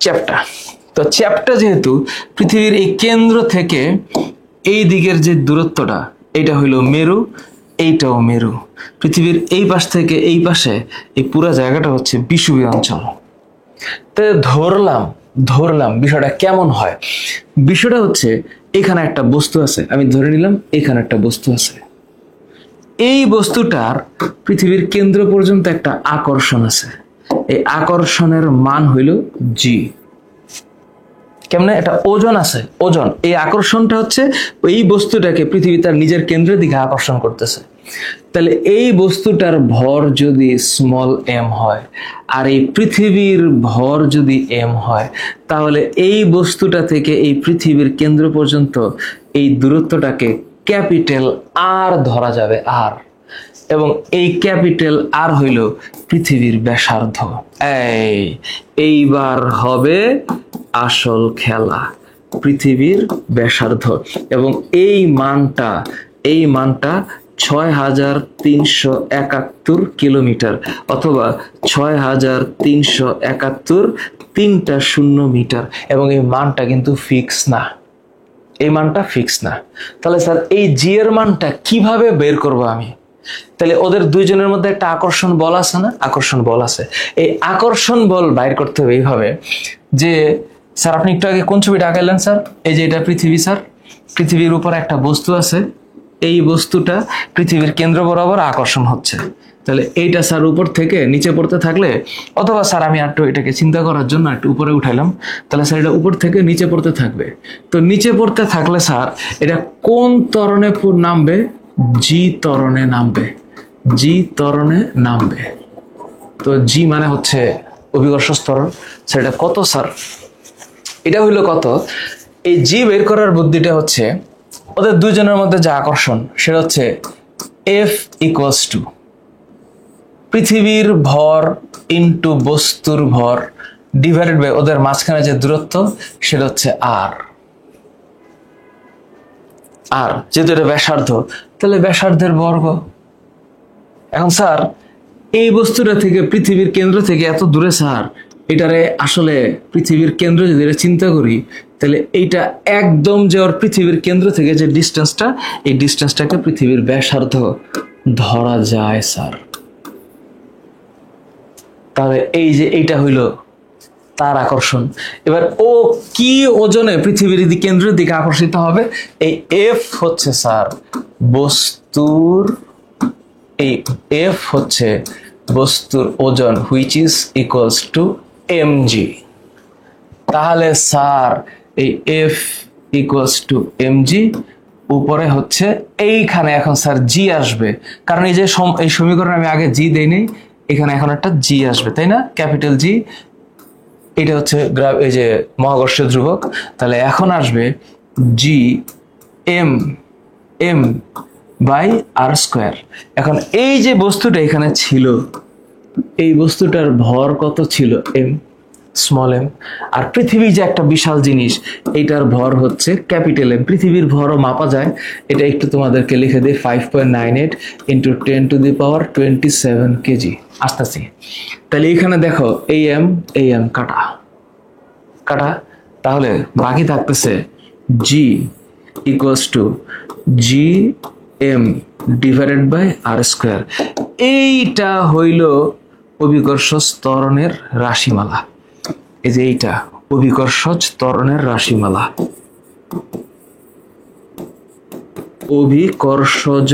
চ্যাপ্টা। তো চ্যাপ্টা যেহেতু, পৃথিবীর এই কেন্দ্র থেকে এই দিকের যে দূরত্বটা, এটা হইলো মেরু, এইটাও মেরু। পৃথিবীর এই পাশ থেকে এই পাশে এই পুরো জায়গাটা হচ্ছে বিষুবীয় অঞ্চল। তো ধরলাম বিষয়টা কেমন হয়। বিষয়টা হচ্ছে এখানে একটা বস্তু আছে, আমি ধরে নিলাম এখানে একটা বস্তু আছে, এই বস্তুটার পৃথিবীর কেন্দ্র পর্যন্ত একটা আকর্ষণ আছে, এই আকর্ষণের মান হইল জি। কেমনে? এটা ওজন আছে, ওজন। এই আকর্ষণটা হচ্ছে এই বস্তুটাকে পৃথিবী তার নিজের কেন্দ্রের দিকে আকর্ষণ করতেছে। তাহলে এই বস্তুটার ভর যদি স্মল এম হয় আর এই পৃথিবীর ভর যদি এম হয়, তাহলে এই বস্তুটা থেকে এই পৃথিবীর কেন্দ্র পর্যন্ত এই দূরত্বটাকে ক্যাপিটাল আর ধরা যাবে, আর, এবং এই ক্যাপিটাল আর হইল পৃথিবীর ব্যাসার্ধ। এইবার হবে আসল খেলা, পৃথিবীর ব্যাসার্ধ, এবং এই মানটা ৬৩৭১ কিলোমিটার, অথবা ৬৩৭১ 3টা শূন্য মিটার, এবং এই মানটা কিন্তু ফিক্স না, এই মানটা ফিক্স না। তাহলে স্যার এই জি এর মানটা কিভাবে বের করব আমি? তাহলে ওদের দুইজনের মধ্যে একটা আকর্ষণ বল আছে না, আকর্ষণ বল আছে। এই আকর্ষণ বল বাইর করতে হবে এইভাবে যে, স্যার আপনি একটু আগে কোন ছবিটা আঁকাইলেন স্যার? এই যে এটা পৃথিবী স্যার, পৃথিবীর উপর একটা বস্তু আছে, এই বস্তুটা পৃথিবীর কেন্দ্র বরাবর আকর্ষণ হচ্ছে। তাহলে এইটা স্যার উপর থেকে নিচে পড়তে থাকলে, অথবা স্যার আমি একটু এটাকে চিন্তা করার জন্য একটু উপরে উঠাইলাম, তাহলে স্যার এটা উপর থেকে নিচে পড়তে থাকবে। তো নিচে পড়তে থাকলে স্যার এটা কোন ত্বরণে নামবে? জি ত্বরণে নামবে, জি ত্বরণে নামবে। তো জি মানে হচ্ছে অভিকর্ষ ত্বরণ। স্যার এটা কত স্যার? এটা হইলো কত? এই জি বের করার বুদ্ধিটা হচ্ছে ওদের দুইজনের মধ্যে যে আকর্ষণ সেটা হচ্ছে এফ ইকুয়ালস টু পৃথিবীর ভর ইন্টু বস্তুর ভর ডিভাইডেড বাই ওদের মাঝখানে যে দূরত্ব সেটা হচ্ছে আর। আর যেহেতু এটা ব্যাসার্ধ, তাহলে ব্যাসার্ধের বর্গ। এখন স্যার এই বস্তুটা থেকে পৃথিবীর কেন্দ্র থেকে এত দূরে স্যার, এটারে আসলে পৃথিবীর কেন্দ্র যদি এটা চিন্তা করি, তাহলে এইটা একদম যে ওর পৃথিবীর কেন্দ্র থেকে যে ডিস্টেন্সটা, এই ডিস্টেন্সটাকে পৃথিবীর ব্যাসার্ধ ধরা যায় স্যার। তাহলে এই যে এইটা হইল তার আকর্ষণ। এবার ও কি ওজনে পৃথিবীর কেন্দ্রের দিকে আকর্ষিত হবে? এই এফ হচ্ছে স্যার বস্তুর, এই এফ হচ্ছে বস্তুর ওজন, which is equals two mg। তাহলে স্যার এই এফ ইকুয়ালস টু mg, উপরে হচ্ছে এইখানে এখন স্যার জি আসবে, কারণ এই যে এই সমীকরণে আমি আগে জি দেই নাই, এখানে এখন একটা জি আসবে, তাই না? ক্যাপিটাল জি, এটা হচ্ছে এই যে মহাকর্ষীয় ধ্রুবক। তাহলে এখন আসবে G M M by R square. এখন এই যে বস্তুটা এখানে ছিল, এই বস্তুটার ভর কত ছিল? M, small M. আর পৃথিবী যে একটা বিশাল জিনিস, এইটার ভর হচ্ছে ক্যাপিটাল এম। পৃথিবীর ভরও মাপা যায়, এটা একটু তোমাদেরকে লিখে দিই, 5.98 ইন্টু 10⁻27 কেজি আসতেছি। তাহলে এখানে দেখো এই এম কাটা কাটা, তাহলে বাকি থাকতেছে G equals to G M divided by R square. এইটা হইল অভিকর্ষজ ত্বরণের রাশিমালা। এই যে এইটা অভিকর্ষজ ত্বরণের রাশিমালা, অভিকর্ষজ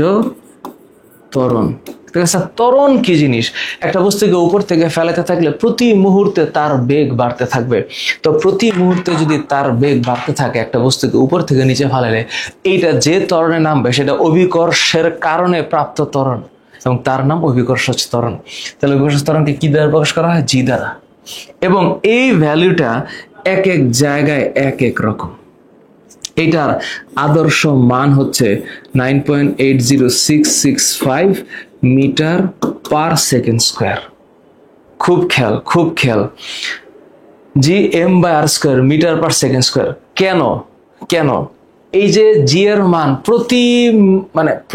ত্বরণ। ঠিক আছে, ত্বরণ কি জিনিস? একটা বস্তুকে উপর থেকে ফেলাতে থাকলে প্রতি মুহূর্তে তার বেগ বাড়তে থাকবে। তো প্রতি মুহূর্তে যদি তার বেগ বাড়তে থাকে একটা বস্তুকে উপর থেকে নিচে ফেলালে, এইটা যে ত্বরণে নামবে সেটা অভিকর্ষের কারণে প্রাপ্ত ত্বরণ, এবং তার নাম অভিকর্ষজ ত্বরণ। তাহলে অভিকর্ষজ ত্বরণকে কি দ্বারা প্রকাশ করা হয়? জি দ্বারা। এবং এই ভ্যালুটা এক এক জায়গায় এক এক রকম। এটার আদর্শ মান হচ্ছে 9.80665 মিটার পার সেকেন্ড স্কোয়ার। খুব খেয়াল। G M by R square metre per second square. কেন? এই যে জি এর মান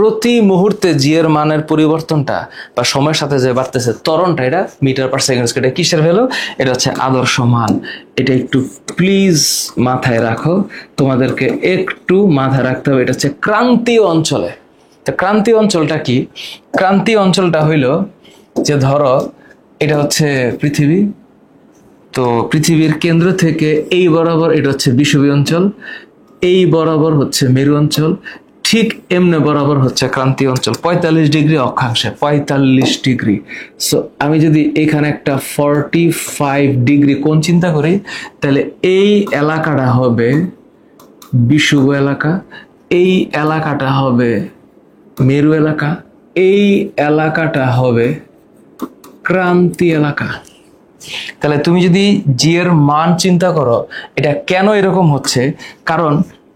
প্রতি মুহূর্তে জি এর মানের পরিবর্তনটা বা সময়ের সাথে যে বাড়তেছে ত্বরণটা, এটা মিটার পার সেকেন্ড স্কোয়ার। এটা কিসের ভ্যালু? এটা হচ্ছে আদর্শ মান। এটা একটু প্লিজ মাথায় রাখো, তোমাদেরকে একটু মাথায় রাখতে হবে। এটা হচ্ছে ক্রান্তীয় অঞ্চলে। তো ক্রান্তীয় অঞ্চলটা কি? ক্রান্তীয় অঞ্চলটা হইল যে ধরো এটা হচ্ছে পৃথিবী, তো পৃথিবীর কেন্দ্র থেকে এই বরাবর এটা হচ্ছে বিষুবীয় অঞ্চল, এই বরাবর হচ্ছে মেরু অঞ্চল, ঠিক এমনি বরাবর হচ্ছে ক্রান্তীয় অঞ্চল। 45 ডিগ্রি অক্ষাংশে, 45 ডিগ্রি। সো আমি যদি এখানে একটা 45 ডিগ্রি কোণ চিন্তা করি, তাহলে এই এলাকাটা হবে বিষুব এলাকা, এই এলাকাটা হবে মেরু এলাকা, এই এলাকাটা হবে ক্রান্তি এলাকা। তাহলে তুমি যদি জি এর মান চিন্তা করো, এটা কেন এরকম হচ্ছে?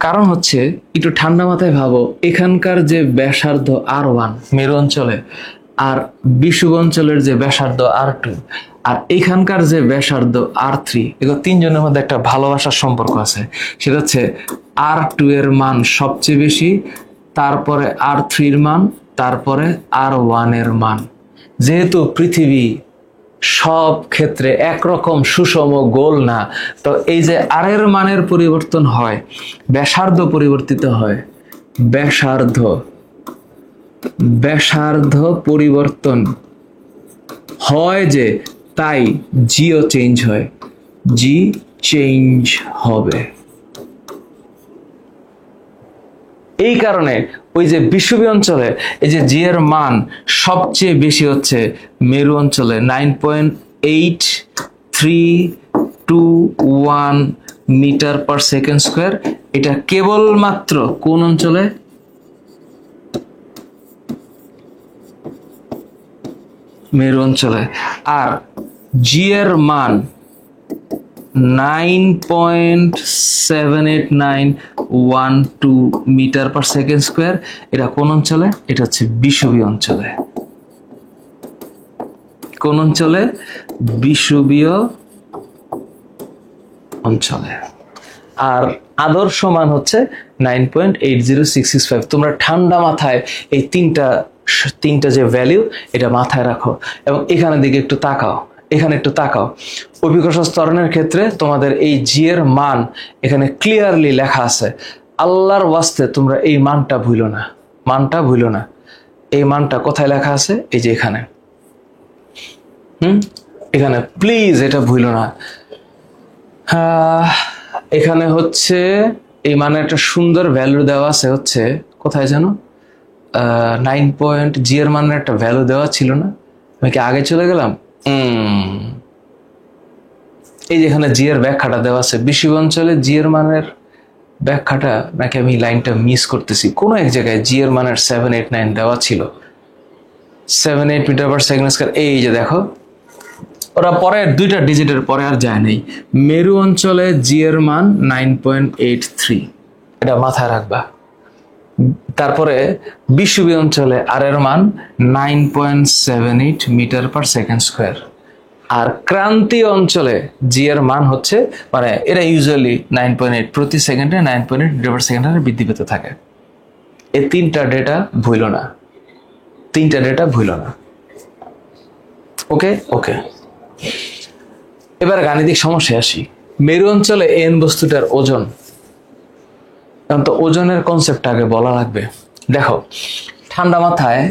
কারণ হচ্ছে, একটু ঠান্ডা মাথায় ভাবো, এখানকার যে ব্যাসার্ধ R1 মেরু অঞ্চলে, আর বিষুব অঞ্চলের যে ব্যাসার্ধ R2, আর এখানকার যে ব্যাসার্ধ R3, এগুলো তিনজনের মধ্যে একটা ভালোবাসার সম্পর্ক আছে। সেটা হচ্ছে R2 এর মান সবচেয়ে বেশি, তারপরে R3 এর মান, তারপরে R1 এর মান। যেহেতু পৃথিবী সব ক্ষেত্রে একরকম সুষম গোল না, তো এই যে আর এর মানের পরিবর্তন হয়, ব্যাসার্ধ পরিবর্তিত হয়, ব্যাসার্ধ পরিবর্তন হয় যে, তাই জিও চেঞ্জ হয়, জি চেঞ্জ হবে। এই কারণে ওই যে বিষুবীয় অঞ্চলে এই যে জি এর মান সবচেয়ে বেশি হচ্ছে মেরু অঞ্চলে 9.8321 মিটার পার সেকেন্ড স্কোয়ার। এটা কেবলমাত্র কোন অঞ্চলে? মেরু অঞ্চলে। আর জি এর মান 9.78912 মিটার পার সেকেন্ড স্কোয়ার। এটা কোন অঞ্চলে? এটা হচ্ছে বিষুবীয় অঞ্চলে। কোন অঞ্চলে? বিষুবীয় অঞ্চলে। আর আদর্শ মান হচ্ছে 9.80665। তোমরা ঠান্ডা মাথায় এই তিনটা যে ভ্যালু এটা মাথায় রাখো এবং এখানের দিকে একটু তাকাও, এখানে একটু তাকাও। অভিকর্ষজ ত্বরণের ক্ষেত্রে তোমাদের এই জি এর মান এখানে ক্লিয়ারলি লেখা আছে। আল্লাহর ওয়াস্তে তোমরা এই মানটা ভুলো না, মানটা ভুলো না। এই মানটা কোথায় লেখা আছে? এই যে এখানে, এখানে প্লিজ এটা ভুলো না। এখানে হচ্ছে এই মানে একটা সুন্দর ভ্যালু দেওয়া আছে, হচ্ছে কোথায় জানো? 9 জি এর মানের একটা ভ্যালু দেওয়া ছিল না? আমি কি আগে চলে গেলাম? এই যেখানে জি এর ব্যাখ্যাটা দেওয়া আছে বিষুবীয় অঞ্চলে জি এর মানের ব্যাখ্যাটা, নাকি আমি লাইনটা মিস করতেছি? কোন এক জায়গায় জি এর মানের 789 দেওয়া ছিল, 78 মিটার পার সেকেন্ড স্কয়ার। এই যে দেখো, ওরা পরের দুইটা ডিজিটের পরে আর যায় নাই। মেরু অঞ্চলে জি এর মান 9.83, এটা মাথায় রাখবা। তারপরে বিষুবীয় অঞ্চলে আর এর মান 9.78 মিটার পার সেকেন্ড স্কোয়ার। আর ক্রান্তীয় অঞ্চলে জি এর মান হচ্ছে, মানে এটা ইউজুয়ালি 9.8 প্রতি সেকেন্ডে 9.8 মিটার পার সেকেন্ডে বৃদ্ধি পেতে থাকে। এই তিনটা ডেটা ভুলো না, তিনটা ডেটা ভুলো না। ওকে ওকে, এবার গাণিতিক সমস্যায় আসি। মেরু অঞ্চলে এন বস্তুটার ওজন, এখন তো ওজনের কনসেপ্ট আগে বলা লাগবে। দেখো ঠান্ডা মাথায়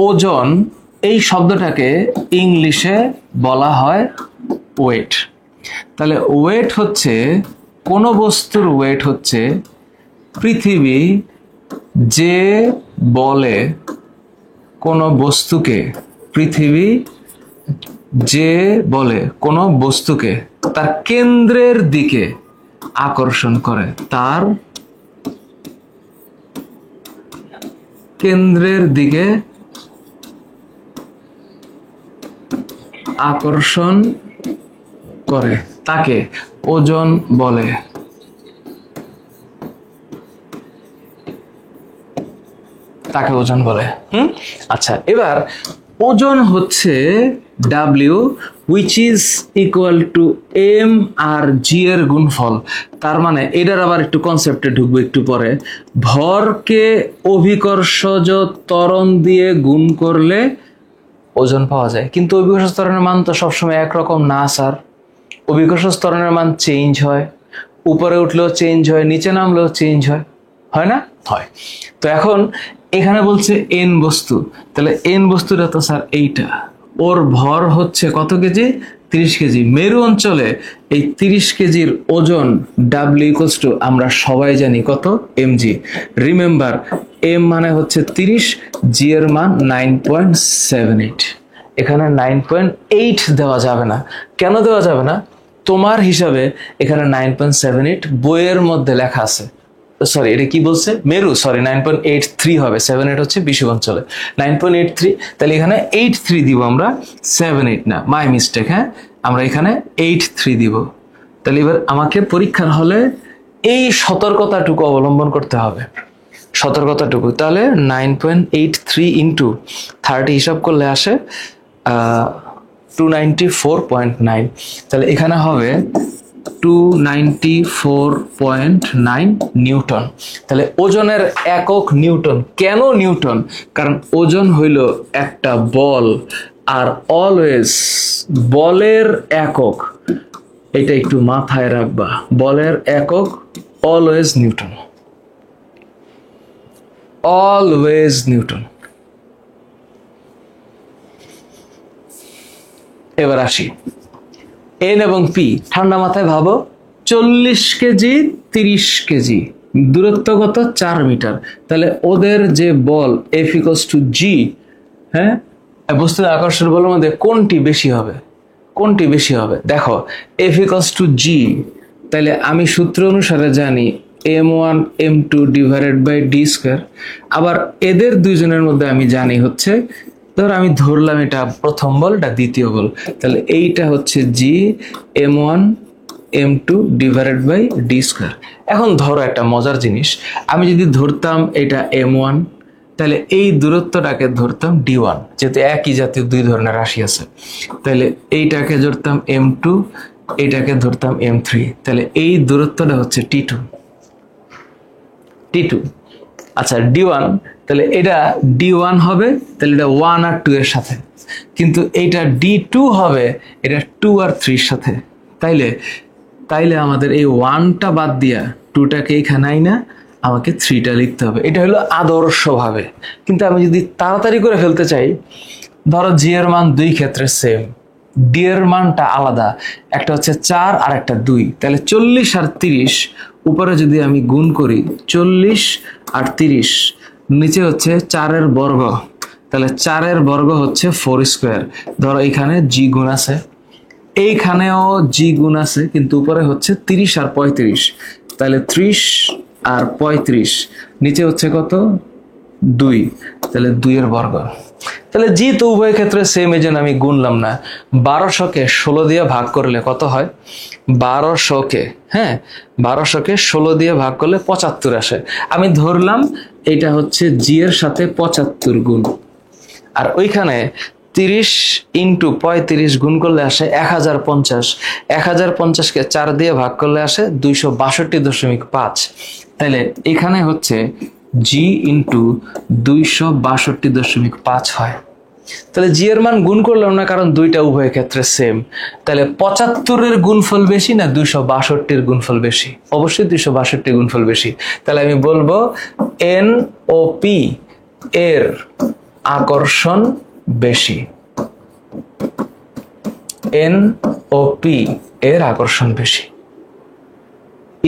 ওজন এই শব্দটাকে ইংলিশে বলা হয় ওয়েট। তাহলে ওয়েট হচ্ছে, কোন বস্তুর ওয়েট হচ্ছে পৃথিবী যে বলে কোন বস্তুকে, পৃথিবী যে বলে কোন বস্তুকে তার কেন্দ্রের দিকে আকর্ষণ করে, তার কেন্দ্রের দিকে আকর্ষণ করে তাকে ওজন বলে। তাকে ওজন বলে। আচ্ছা, এবার ওজন হচ্ছে W which is equal to m R g এর গুণফল। তার মানে এটার আবার একটু কনসেপ্টে ঢুকবো একটু পরে। ভরকে অভিকর্ষজ ত্বরণ দিয়ে গুণ করলে ওজন পাওয়া যায়। কিন্তু অভিকর্ষজ ত্বরণের মান তো সবসময় একরকম না স্যার, অভিকর্ষজ ত্বরণের মান চেঞ্জ হয়, উপরে উঠলেও চেঞ্জ হয়, নিচে নামলেও চেঞ্জ হয়, হয় না? হয়। তো এখন এখানে বলছে এন বস্তু, তাহলে এন বস্তুটা তো স্যার এইটা, ওর ভর হচ্ছে কত কেজি? 30 কেজি। মেরু অঞ্চলে এই 30 কেজির ওজন ডাব্লিউ ইকুয়ালস টু আমরা সবাই জানি কত? mg। রিমেম্বার এম মানে হচ্ছে 30, জি এর মান 9.78। এখানে 9.8 দেওয়া যাবে না। কেন দেওয়া যাবে না? তোমার হিসাবে এখানে 9.78 বইয়ের মধ্যে লেখা আছে, সরি এটা কি বলছে? মেরু, সরি 9.83 হবে, 78 হচ্ছে বিষুব অঞ্চলে 9.83। তাহলে এখানে 83 দিব আমরা, 78 না, মাই মিস্টেক। হ্যাঁ, আমরা এখানে 83 দিব। তাহলে এবার আমাকে পরীক্ষার হলে এই সতর্কতাটুকু অবলম্বন করতে হবে, সতর্কতাটুকু। তাহলে 9.83 ইন্টু 30 হিসাব করলে আসে 294.9। তাহলে এখানে হবে 294.9 নিউটন। তাহলে ওজনের একক নিউটন। কেন নিউটন? কারণ ওজন হইল একটা বল, আর অলওয়েজ বলের একক, এটা একটু মাথায় রাখবা, বলের একক অলওয়েজ নিউটন, অলওয়েজ নিউটন। এবার আসি এন এবং পি। ঠান্ডা মাথায় ভাবো 40 কেজি 30 কেজি, দূরত্ব কত 4 মিটার। তাহলে ওদের যে বল F = g, হ্যাঁ, বস্তুর আকর্ষণ বলের মধ্যে কোনটি বেশি হবে? কোনটি বেশি হবে? দেখো F = g, তাহলে আমি সূত্র অনুসারে জানি m1 m2 /d²। আবার এদের দুইজনের মধ্যে আমি জানি হচ্ছে, ধর আমি ধরলাম এটা প্রথম বল, এটা দ্বিতীয় বল, তাহলে এইটা হচ্ছে g m1 m2 /d²। এখন ধরো একটা মজার জিনিস, আমি যদি ধরতাম এটা m1, তাহলে এই দূরত্বটাকে ধরতাম d1, যেহেতু একই জাতীয় দুই ধরনের রাশি আছে। তাহলে এইটাকে ধরতাম m2, এইটাকে ধরতাম m3, তাহলে এই দূরত্বটা হচ্ছে t2। আচ্ছা d1, তাহলে এটা d1 হবে, তাহলে এটা 1 আর 2 এর সাথে, কিন্তু এইটা d2 হবে এটা 2 আর 3 এর সাথে। তাইলে আমাদের এই 1টা বাদ দিয়া 2টাকে এখানে আইনা আমাকে 3টা লিখতে হবে। এটা হলো আদর্শভাবে। কিন্তু আমি যদি তাড়াতাড়ি করে ফেলতে চাই, ধরো জি এর মান দুই ক্ষেত্রে সেম, ডি এর মানটা আলাদা, একটা হচ্ছে 4 আর একটা 2, তাহলে 40 আর 30 উপরে যদি আমি গুণ করি, 40 আর 30, নিচে হচ্ছে 4 এর বর্গ, তাহলে 4 এর বর্গ হচ্ছে 4²। ধরো এখানে জি গুণ আছে, এইখানেও জি গুণ আছে, কিন্তু উপরে হচ্ছে 30 আর 35, তাহলে 30 আর 35, নিচে হচ্ছে কত 2, তাহলে 2 এর বর্গ। তাহলে জি তো উভয় ক্ষেত্রে সেম, এই জন্য আমি গুনলাম না। 1200কে 16 দিয়ে ভাগ করলে কত হয়? 1200কে 16 দিয়ে ভাগ করলে 75 আসে। আমি ধরলাম এটা হচ্ছে জি এর সাথে 75 গুণ, আর ওইখানে 30 × 35 গুণ করলে আসে 1050। 1050কে 4 দিয়ে ভাগ করলে আসে 262.5। তাহলে এখানে হচ্ছে জি × 262.5 হয়। তাহলে জি এর মান গুণ করলাম না, কারণ দুইটা উভয় ক্ষেত্রে সেম। তাহলে 75-এর গুণফল বেশি না 262-এর গুণফল বেশি? অবশ্যই 262 গুণফল বেশি। তাহলে আমি বলবো এন ও পি এর আকর্ষণ বেশি। এন ও পি এর আকর্ষণ বেশি।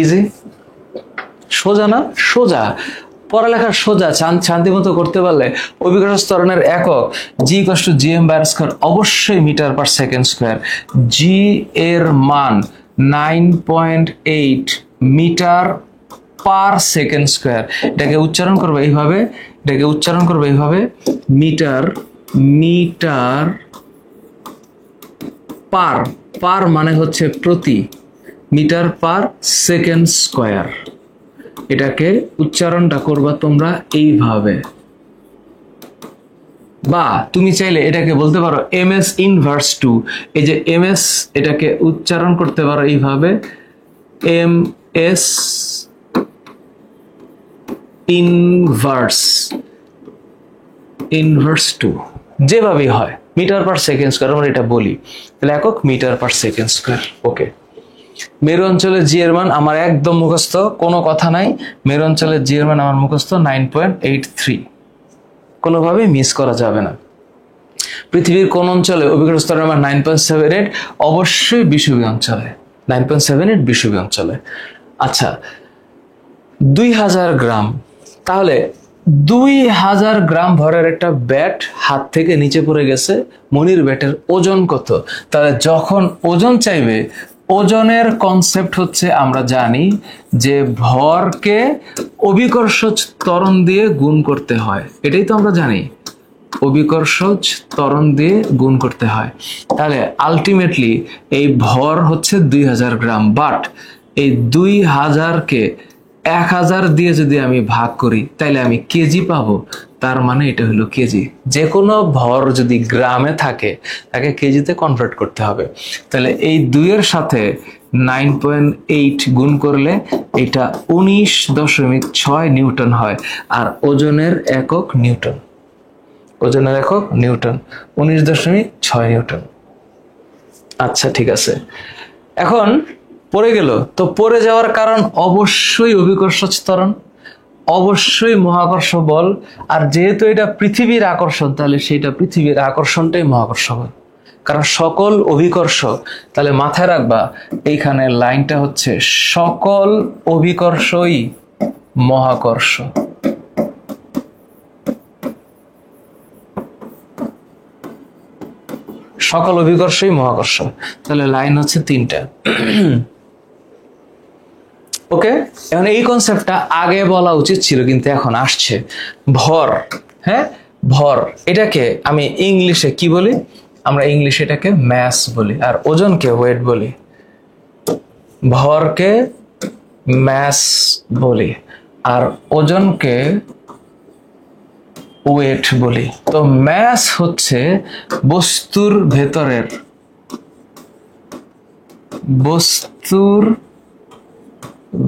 ইজি, সোজা না? সোজা, পড়ালেখা সোজা। শান্তি মতো করতে পারলে অভিকর্ষ ত্বরণের একক জি = gm/² অবশ্যই m/s²। জি এর মান 9.8 m/s²। এটাকে উচ্চারণ করবে এইভাবে, মিটার পার মানে হচ্ছে প্রতি, m/s²। এটাকে উচ্চারণটা করবা তোমরা এইভাবে, বা তুমি চাইলে এটাকে বলতে পারো ms⁻²। এই যে ms, এটাকে উচ্চারণ করতে পারো এইভাবে ms⁻², যেভাবেই হয় m/s², আমরা এটা বলি, তাহলে একক m/s²। ওকে, মেরু অঞ্চলের জি এর মান আমার একদম মুখস্থ, কোনো কথা নাই। মেরু অঞ্চলের জি এর মান আমার মুখস্থ 9.83, কোনোভাবে মিস করা যাবে না। পৃথিবীর কোন অঞ্চলে অভিকর্ষ ত্বরণের মান 9.78? অবশ্যই বিষুবীয় অঞ্চলে, 9.78 বিষুবীয় অঞ্চলে। আচ্ছা, 2000 গ্রাম, তাহলে 2000 গ্রাম ভরের একটা ব্যাট হাত থেকে নিচে পড়ে গেছে, মনির ব্যাটের ওজন কত? তাহলে যখন ওজন চাইবে, ওজনের কনসেপ্ট হচ্ছে আমরা জানি যে ভরকে অভিকর্ষজ ত্বরণ দিয়ে গুণ করতে হয়, এটাই তো আমরা জানি, অভিকর্ষজ ত্বরণ দিয়ে গুণ করতে হয়। তাহলে আলটিমেটলি এই ভর হচ্ছে 2000 গ্রাম, বাট এই 2000-কে 1000 দিয়ে যদি আমি ভাগ করি তাহলে আমি কেজি পাবো, তার মানে এটা হলো কেজি। যে কোনো ভর যদি গ্রামে থাকে তাকে কেজিতে কনভার্ট করতে হবে। তাহলে এই 2 এর সাথে 9.8 গুণ করলে এটা 19.6 নিউটন হয়, আর ওজনের একক নিউটন। 19.6 নিউটন। আচ্ছা, ঠিক আছে। এখন পড়ে গেল, তো পড়ে যাওয়ার কারণ অবশ্যই অভিকর্ষজ ত্বরণ, অবশ্যই মহাকর্ষ বল, আর যেহেতু এটা পৃথিবীর আকর্ষণ, তাহলে সেটা পৃথিবীর আকর্ষণটাই মহাকর্ষ বল, কারণ সকল অভিকর্ষ। তাহলে মাথায় রাখবা এইখানে লাইনটা হচ্ছে সকল অভিকর্ষই মহাকর্ষ। সকল অভিকর্ষই মহাকর্ষ। তাহলে লাইন হচ্ছে 3টা। ওকে, এখন এই কনসেপ্টটা আগে বলা উচিত ছিল কিন্তু এখন আসছে। ভর, হ্যাঁ ভর, এটাকে আমি ইংলিশে কি বলি? আমরা ইংলিশে এটাকে ম্যাস বলি, আর ওজনকে ওয়েট বলি। ভরকে ম্যাস বলি আর ওজনকে ওয়েট বলি। তো ম্যাস হচ্ছে বস্তুর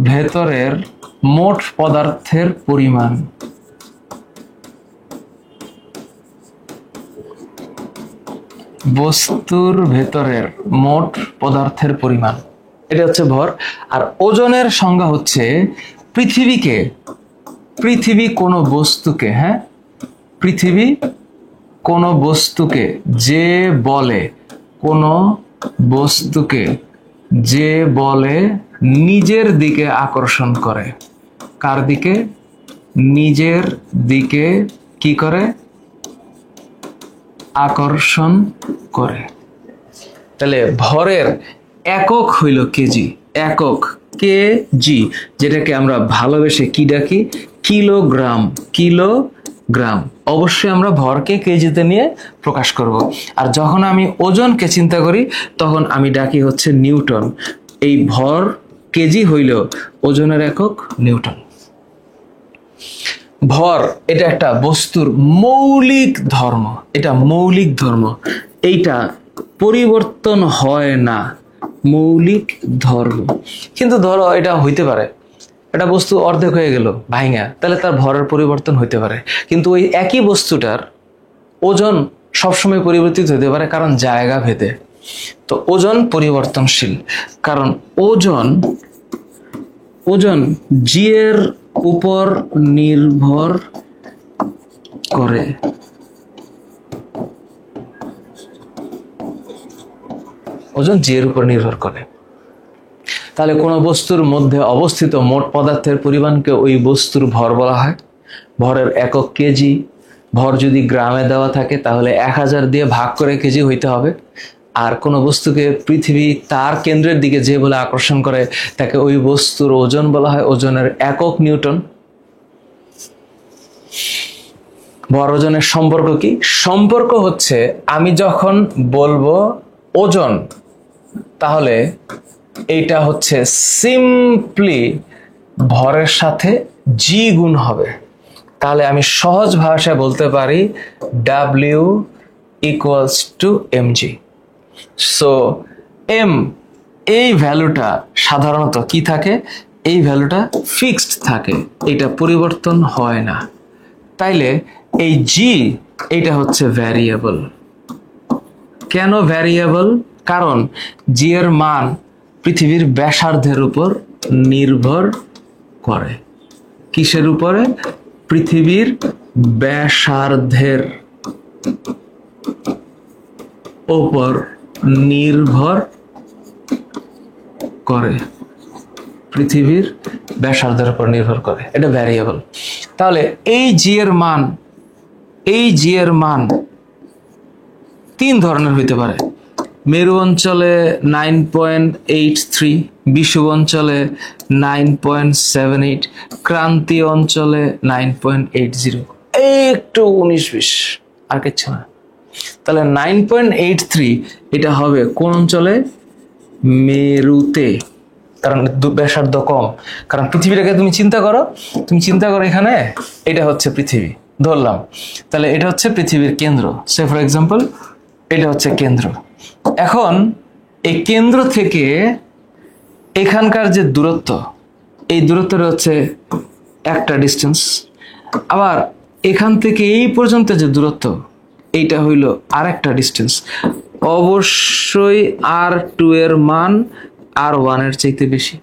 ভেতরের মোট পদার্থের পরিমাণ। বস্তুর ভেতরের মোট পদার্থের পরিমাণ, এটা হচ্ছে ভর। আর ওজনের সংজ্ঞা হচ্ছে পৃথিবী কোনো বস্তুকে, হ্যাঁ পৃথিবী কোনো বস্তুকে যে বলে, কোনো বস্তুকে যে বলে নিজের দিকে আকর্ষণ করে। কার দিকে? নিজের দিকে কি করে? আকর্ষণ করে। তাহলে ভরের একক হইল কেজি। একক কেজি, যেটাকে আমরা ভালোবেসে কি ডাকি? কিলোগ্রাম। কিলোগ্রাম। অবশ্যই আমরা ভরকে কেজিতে নিয়ে প্রকাশ করব। আর যখন আমি ওজনকে চিন্তা করি তখন আমি ডাকি হচ্ছে নিউটন। এই ভর কেজি হইল, ওজনের একক নিউটন। ভর এটা একটা বস্তুর মৌলিক ধর্ম। এটা মৌলিক ধর্ম, এইটা পরিবর্তন হয় না। মৌলিক ধর্ম। কিন্তু ধরো এটা হইতে পারে, একটা বস্তু অর্ধেক হয়ে গেল ভাঙা, তাহলে তার ভরের পরিবর্তন হইতে পারে। কিন্তু ওই একই বস্তুটার ওজন সবসময় পরিবর্তিত হতে পারে, কারণ জায়গা ভেদে। তো ওজন পরিবর্তনশীল, কারণ ওজন জি এর উপর নির্ভর করে। ওজন জি এর উপর নির্ভর করে। তাহলে কোনো বস্তুর মধ্যে অবস্থিত মোট পদার্থের পরিমাণকে ওই বস্তুর ভর বলা হয়। ভরের একক কেজি। ভর যদি গ্রামে দেওয়া থাকে তাহলে 1000 দিয়ে ভাগ করে কেজি হইতে হবে। আর কোনো বস্তুকে পৃথিবী তার কেন্দ্রের দিকে যে বলে আকর্ষণ করে তাকে ওই বস্তুর ওজন বলা হয়। ওজনের একক নিউটন। ভর ওজনের সম্পর্ক কি? সম্পর্ক হচ্ছে আমি যখন বলবো ওজন, তাহলে এইটা হচ্ছে সিম্পলি ভরের সাথে জি গুণ হবে। তাহলে আমি সহজ ভাষায় বলতে পারি W equals to mg. So m, এই ভ্যালুটা সাধারণত কি থাকে? এই ভ্যালুটা ফিক্সড থাকে, এটা পরিবর্তন হয় না। তাইলে এই জি, এটা হচ্ছে ভ্যারিয়েবল। কেন ভ্যারিয়েবল? কারণ জি এর মান পৃথিবীর ব্যাসার্ধের উপর নির্ভর করে। কিসের উপরে? পৃথিবীর ব্যাসার্ধের উপর নির্ভর করে। পৃথিবীর ব্যাসার্ধের উপর নির্ভর করে, এটা ভ্যারিয়েবল। তাহলে এই জি এর মান 3 ধরনের হইতে পারে। মেরু অঞ্চলে 9.83, বিষুব অঞ্চলে 9.78, ক্রান্তীয় অঞ্চলে 9.80, একটু 19-20, আর কিছু না। তাহলে 9.83 এটা হবে কোন অঞ্চলে? মেরুতে, কারণ ব্যাসার্ধ কম। কারণ পৃথিবীটাকে তুমি চিন্তা করো এখানে এটা হচ্ছে পৃথিবী ধরলাম, তাহলে এটা হচ্ছে পৃথিবীর কেন্দ্র। সে ফর এক্সাম্পল এটা হচ্ছে কেন্দ্র। এখন এই কেন্দ্র থেকে এখানকার যে দূরত্ব, এই দূরত্বটা হচ্ছে একটা ডিস্টেন্স। আবার এখান থেকে এই পর্যন্ত যে দূরত্ব, এইটা হইল আর একটা ডিস্টেন্স। অবশ্যই R2 এর মান R1 এর চাইতে বেশি।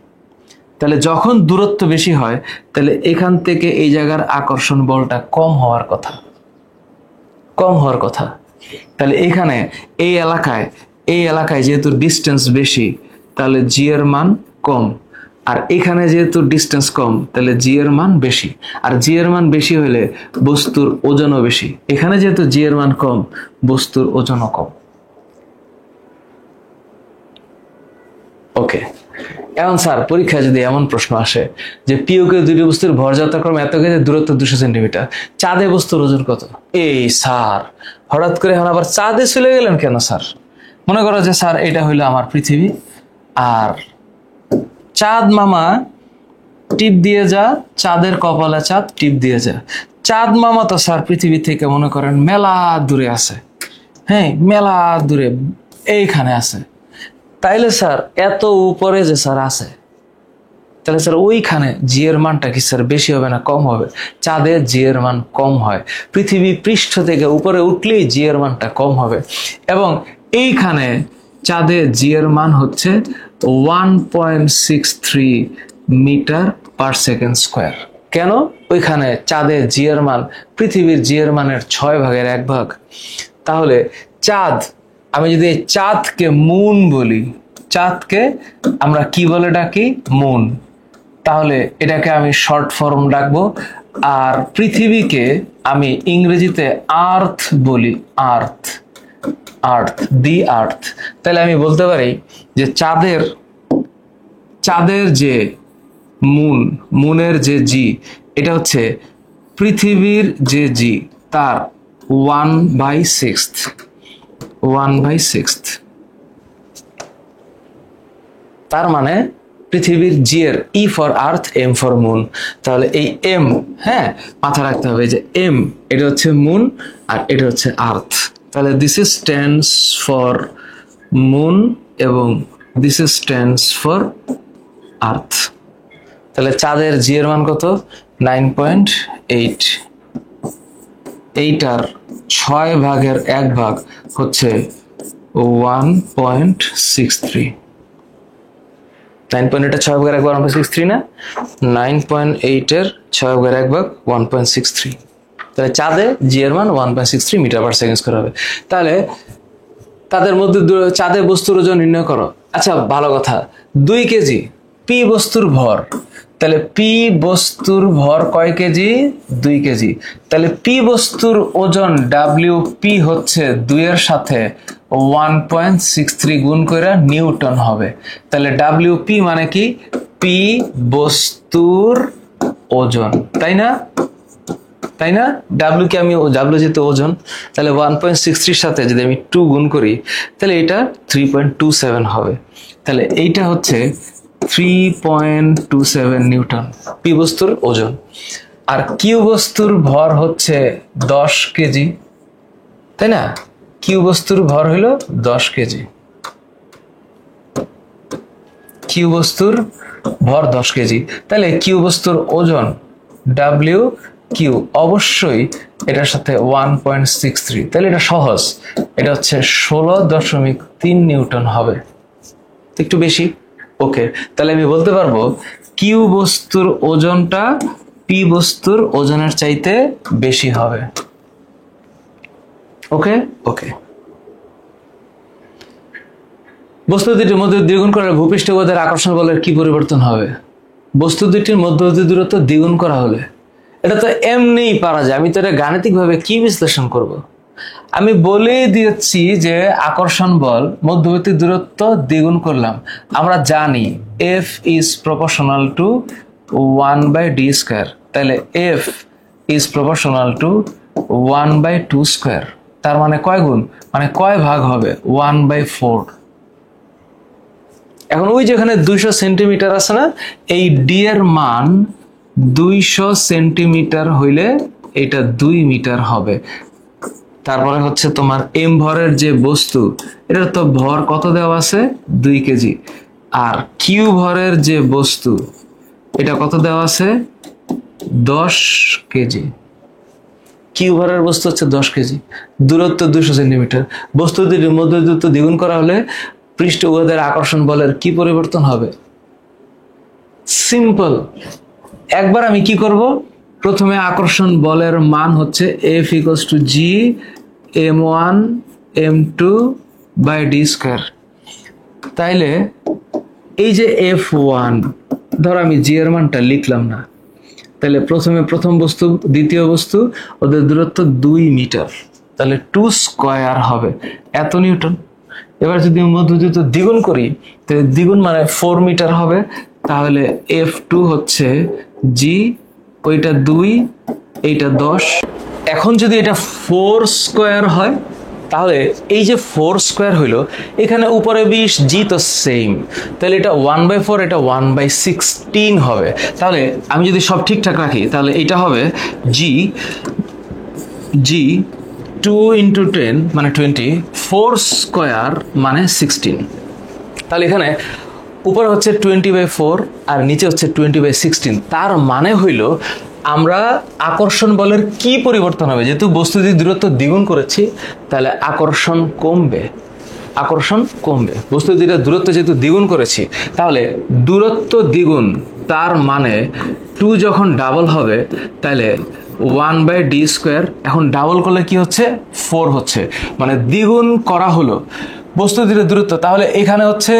তাহলে যখন দূরত্ব বেশি হয় তাহলে এখান থেকে এই জায়গার আকর্ষণ বলটা কম হওয়ার কথা। তাহলে এখানে এই এলাকায় যেহেতু ডিস্টেন্স বেশি, তাহলে জি এর মান কম। আর এখানে যেহেতু ডিস্টেন্স কম, তাহলে জি এর মান বেশি, আর জি এর মান বেশি হলে বস্তুর ওজনও বেশি। এখানে যেহেতু জি এর মান কম, বস্তুর ওজনও কম। ওকে, এখন স্যার পরীক্ষায় যদি এমন প্রশ্ন আসে যে পিওকে দুটি বস্তুর ভর যথাক্রমে এত কেজি, দূরত্ব 200 সেন্টিমিটার, চাঁদে বস্তুর ওজন কত? এই স্যার হঠাৎ করে এখন আবার চাঁদে চলে গেলেন কেন স্যার? মনে করো যে স্যার এটা হইলো আমার পৃথিবী, আর চাঁদ মামা টিপ দিয়ে যা, চাঁদের কপালে চাঁদ টিপ দিয়ে যা। চাঁদ মামা তো স্যার পৃথিবী থেকে মনে করেন মেলা দূরে আছে, হ্যাঁ মেলা দূরে এইখানে আছে। তাইলে স্যার এত উপরে যে স্যার আছে, তাহলে স্যার ওইখানে জি এর মানটা কি স্যার বেশি হবে না কম হবে? চাঁদে জি এর মান কম হয়, পৃথিবী পৃষ্ঠ থেকে উপরে উঠলেই জি এর মানটা কম হবে। এবং এইখানে চাঁদে জি এর মান হচ্ছে 1.63 মিটার পার সেকেন্ড স্কোয়ার। কেন? ওইখানে চাঁদে জি এর মান পৃথিবীর জি এর মানের 6 ভাগের 1 ভাগ। তাহলে চাঁদ, আমি যদি চাঁদকে মুন বলি, চাঁদকে আমরা কি বলে ডাকি? মুন। তাহলে এটাকে আমি শর্ট ফর্ম ডাকবো। আর পৃথিবীকে আমি ইংরেজিতে আর্থ বলি, আর্থ, আর্থ, দি আর্থ। তাহলে আমি বলতে পারি যে চাঁদের যে মুন, মুনের যে জি, এটা হচ্ছে পৃথিবীর যে জি তার 1/6, 1/6। তার মানে পৃথিবীর জি এর E for earth, M for moon. তাহলে এই এম, হ্যাঁ মাথা রাখতে হবে যে এম এটা হচ্ছে মুন আর এটা হচ্ছে আর্থ। তাহলে this is stands for moon এবং দিস ইজ স্ট্যান্ডস ফর আর্থ। তাহলে চাঁদের জি এর মান কত? 9.8। এইটার 6 ভাগের 1 ভাগ হচ্ছে 1.63। 9.8 এর 6 ভাগের 1 ভাগ 1.63 না? 9.8 এর 6 ভাগের 1 ভাগ 1.63। তাহলে চাঁদে জি এর মান 1.63 মিটার পার সেকেন্ড স্কয়ার হবে। তাহলে তাদের মধ্যে চাঁদে বস্তুর ওজন নির্ণয় করো। আচ্ছা ভালো কথা, 2 কেজি পি বস্তুর ভর, তাহলে পি বস্তুর ভর কয় কেজি? 2 কেজি। তাহলে পি বস্তুর ওজন ডাব্লিউ পি হচ্ছে 2 এর সাথে 1.63 গুণ করে নিউটন হবে। তাহলে ডাব্লিউ পি মানে কি? পি বস্তুর ওজন, তাই না? তাই না? ডাব্লিউ কে আমি ডাব্লিউ যেহেতু ওজন, তাহলে 1.63 সাথে যদি আমি 2 গুণ করি তাহলে এটা 3.27 হবে। তাহলে এইটা হচ্ছে 3.27 নিউটন পি বস্তুর ওজন। আর কিউ বস্তুর ভর হচ্ছে 10 কেজি, তাই না? কিউ বস্তুর ভর হলো 10 কেজি। কিউ বস্তুর ভর 10 কেজি। তাহলে কিউ বস্তুর ওজন ডাব্লিউ কিউ অবশ্যই এটার সাথে 1.63, তাহলে এটা সহজ, এটা হচ্ছে 16.3 নিউটন হবে, একটু বেশি। ওকে, তাহলে আমি বলতে পারবো কিউ বস্তুর ওজনটা পি বস্তুর ওজনের চাইতে বেশি হবে। ওকে ওকে। বস্তু দুটির মধ্যে দ্বিগুণ করলে ভূপৃষ্ঠবোধের আকর্ষণ বলের কি পরিবর্তন হবে? বস্তু দুটির মধ্যবর্তী দূরত্ব দ্বিগুণ করা হলে, এটা তো এমনিই পারা যায়, আমি তো এটা গাণিতিক ভাবে কি বিশ্লেষণ করব? আমি বলে দিয়েছি যে আকর্ষণ বল মধ্যবর্তী দূরত্ব দ্বিগুণ করলাম। আমরা জানি F is proportional to 1/d square, তাহলে F is proportional to 1/2 square। তার মানে কয় গুণ, মানে কয় ভাগ হবে? 1/4। এখন ওই যেখানে 200 সেন্টিমিটার আছে না, এই ডি এর মান 200 সেন্টিমিটার হইলে এটা 2 মিটার হবে। তারপরে হচ্ছে তোমার এম ভরের যে বস্তু, এটার তো ভর কত দেওয়া আছে? 2 কেজি। আর কিউ ভরের যে বস্তু, এটা কত দেওয়া আছে? 10 কেজি। কিউ ভরের বস্তু হচ্ছে 10 কেজি, দূরত্ব 200 সেন্টিমিটার। বস্তু দুটির মধ্যে দূরত্ব দ্বিগুণ করা হলে পৃষ্ঠবোধের আকর্ষণ বলের কি পরিবর্তন হবে? সিম্পল। একবার আমি কি করব, প্রথমে আকর্ষণ বলের মান হচ্ছে F equals to G m1 m2 by d square। তাইলে এই যে F1 ধর আমি জি এর মানটা লিখলাম না, তাহলে প্রথমে প্রথম বস্তু দ্বিতীয় বস্তু ওদের দূরত্ব 2 মিটার, তাহলে 2 স্কয়ার হবে এত নিউটন। এবার যদি মধ্যযুক্ত দ্বিগুণ করি তাহলে দ্বিগুণ মানে 4 মিটার হবে, তাহলে F2 হচ্ছে জি, ওইটা 2, এইটা 10। এখন যদি এটা 4 স্কয়ার হয় তাহলে এই যে 4 স্কয়ার হইলো, এখানে উপরে 20, জি তো সেম, তাহলে এটা 1/4, এটা 1/16 হবে। তাহলে আমি যদি সব ঠিকঠাক রাখি তাহলে এটা হবে জি 2 × 10 মানে 20, 4 স্কয়ার মানে 16। তাহলে এখানে উপরে হচ্ছে 20/4 আর নিচে হচ্ছে 20/16। তার মানে হইল আমরা আকর্ষণ বলের কি পরিবর্তন হবে, যেহেতু বস্তু যদি দূরত্ব দ্বিগুণ করেছি তাহলে আকর্ষণ কমবে, আকর্ষণ কমবে। বস্তু যেটা দূরত্ব যেহেতু দ্বিগুণ করেছি তাহলে দূরত্ব দ্বিগুণ, তার মানে 2 যখন ডাবল হবে তাহলে 1/d²। এখন ডাবল করলে কি হচ্ছে, 4 হচ্ছে, মানে দ্বিগুণ করা হলো বস্তু দুটির দূরত্ব। তাহলে এখানে হচ্ছে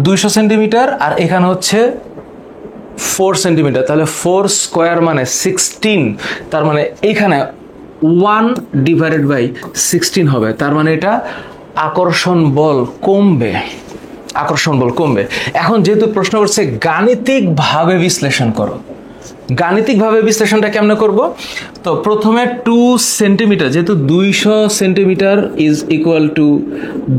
200 সেন্টিমিটার আর এখানে হচ্ছে 4 সেন্টিমিটার, তাহলে 4 স্কয়ার মানে 16, তার মানে এখানে 1/16 হবে, তার মানে এটা আকর্ষণ বল কমবে, আকর্ষণ বল কমবে। এখন যেহেতু প্রশ্ন করছে গাণিতিকভাবে বিশ্লেষণ করো, গাণিতিকভাবে বিশ্লেষণটা কেমনে করব, তো প্রথমে 2 সেন্টিমিটার, যেহেতু 200 centimetre is equal to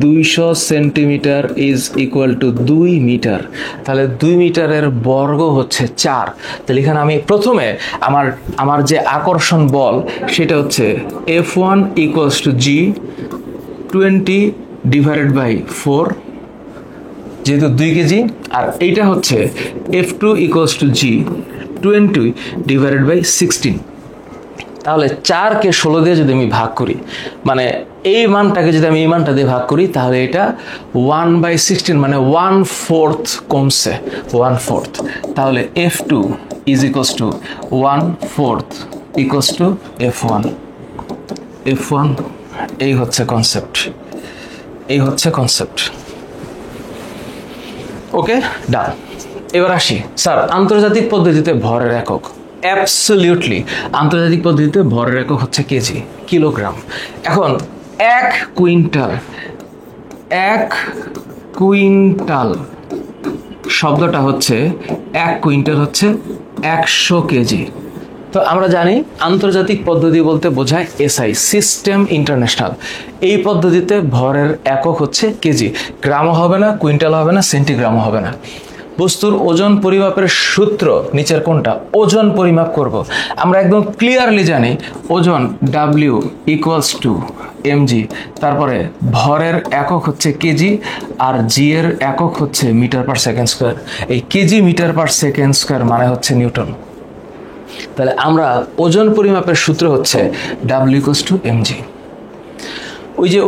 200 centimetre is equal to 2 metre, তাহলে 2 মিটারের বর্গ হচ্ছে 4। তাহলে এখানে আমি প্রথমে আমার যে আকর্ষণ বল সেটা হচ্ছে F1 ইকুয়ালস টু জি 20/4, যেহেতু 2 কেজি, আর এইটা হচ্ছে F2 ইকুয়ালস টু জি 20/16। তাহলে 4কে 16 দিয়ে যদি আমি ভাগ করি, মানে এই মানটাকে যদি আমি এই মানটা দিয়ে ভাগ করি তাহলে এটা 1/16 মানে 1/4 কমছে, 1/4। তাহলে F2 is equals two 1/4 equals to F1। F1 এই হচ্ছে কনসেপ্ট, এই হচ্ছে কনসেপ্ট। ওকে, ডান। এবার আসি, স্যার আন্তর্জাতিক পদ্ধতিতে ভরের একক। অ্যাবসলিউটলি আন্তর্জাতিক পদ্ধতিতে ভরের একক হচ্ছে কেজি, কিলোগ্রাম। এখন 1 কুইন্টাল শব্দটা হচ্ছে 1 কুইন্টাল হচ্ছে 100 কেজি। তো আমরা জানি আন্তর্জাতিক পদ্ধতি বলতে বোঝায় এসআই, সিস্টেম ইন্টারন্যাশনাল। এই পদ্ধতিতে ভরের একক হচ্ছে কেজি, গ্রামও হবে না, কুইন্টাল হবে না, সেন্টিগ্রামও হবে না। বস্তুর ওজন পরিমাপের সূত্র নিচের কোনটা? ওজন পরিমাপ করব আমরা একদম ক্লিয়ারলি জানি ওজন W ইকুয়ালস টু mg, তারপরে ভরের একক হচ্ছে কেজি আর জি এর একক হচ্ছে মিটার পার সেকেন্ড স্কয়ার। এই kg metre per second square মানে হচ্ছে নিউটন। তাহলে আমরা ওজন পরিমাপের সূত্র হচ্ছে W ইকুয়ালস টু mg।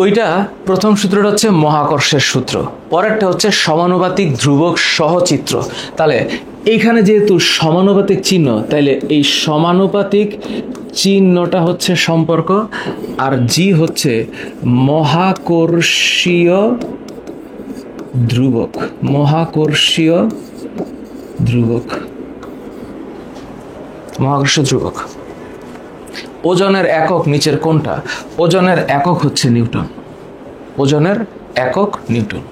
ওইটা প্রথম সূত্রটা হচ্ছে মহাকর্ষের সূত্র, পরেরটা হচ্ছে সমানুপাতিক ধ্রুবক সহচিত্র। তাহলে এইখানে যেহেতু সমানুপাতিক চিহ্ন, তাইলে এই সমানুপাতিক চিহ্নটা হচ্ছে সম্পর্ক, আর জি হচ্ছে মহাকর্ষীয় ধ্রুবক, মহাকর্ষীয় ধ্রুবক, মহাকর্ষীয় ধ্রুবক। ওজনের একক নিচের কোনটা? ওজনের একক হচ্ছে নিউটন, ওজনের একক নিউটন।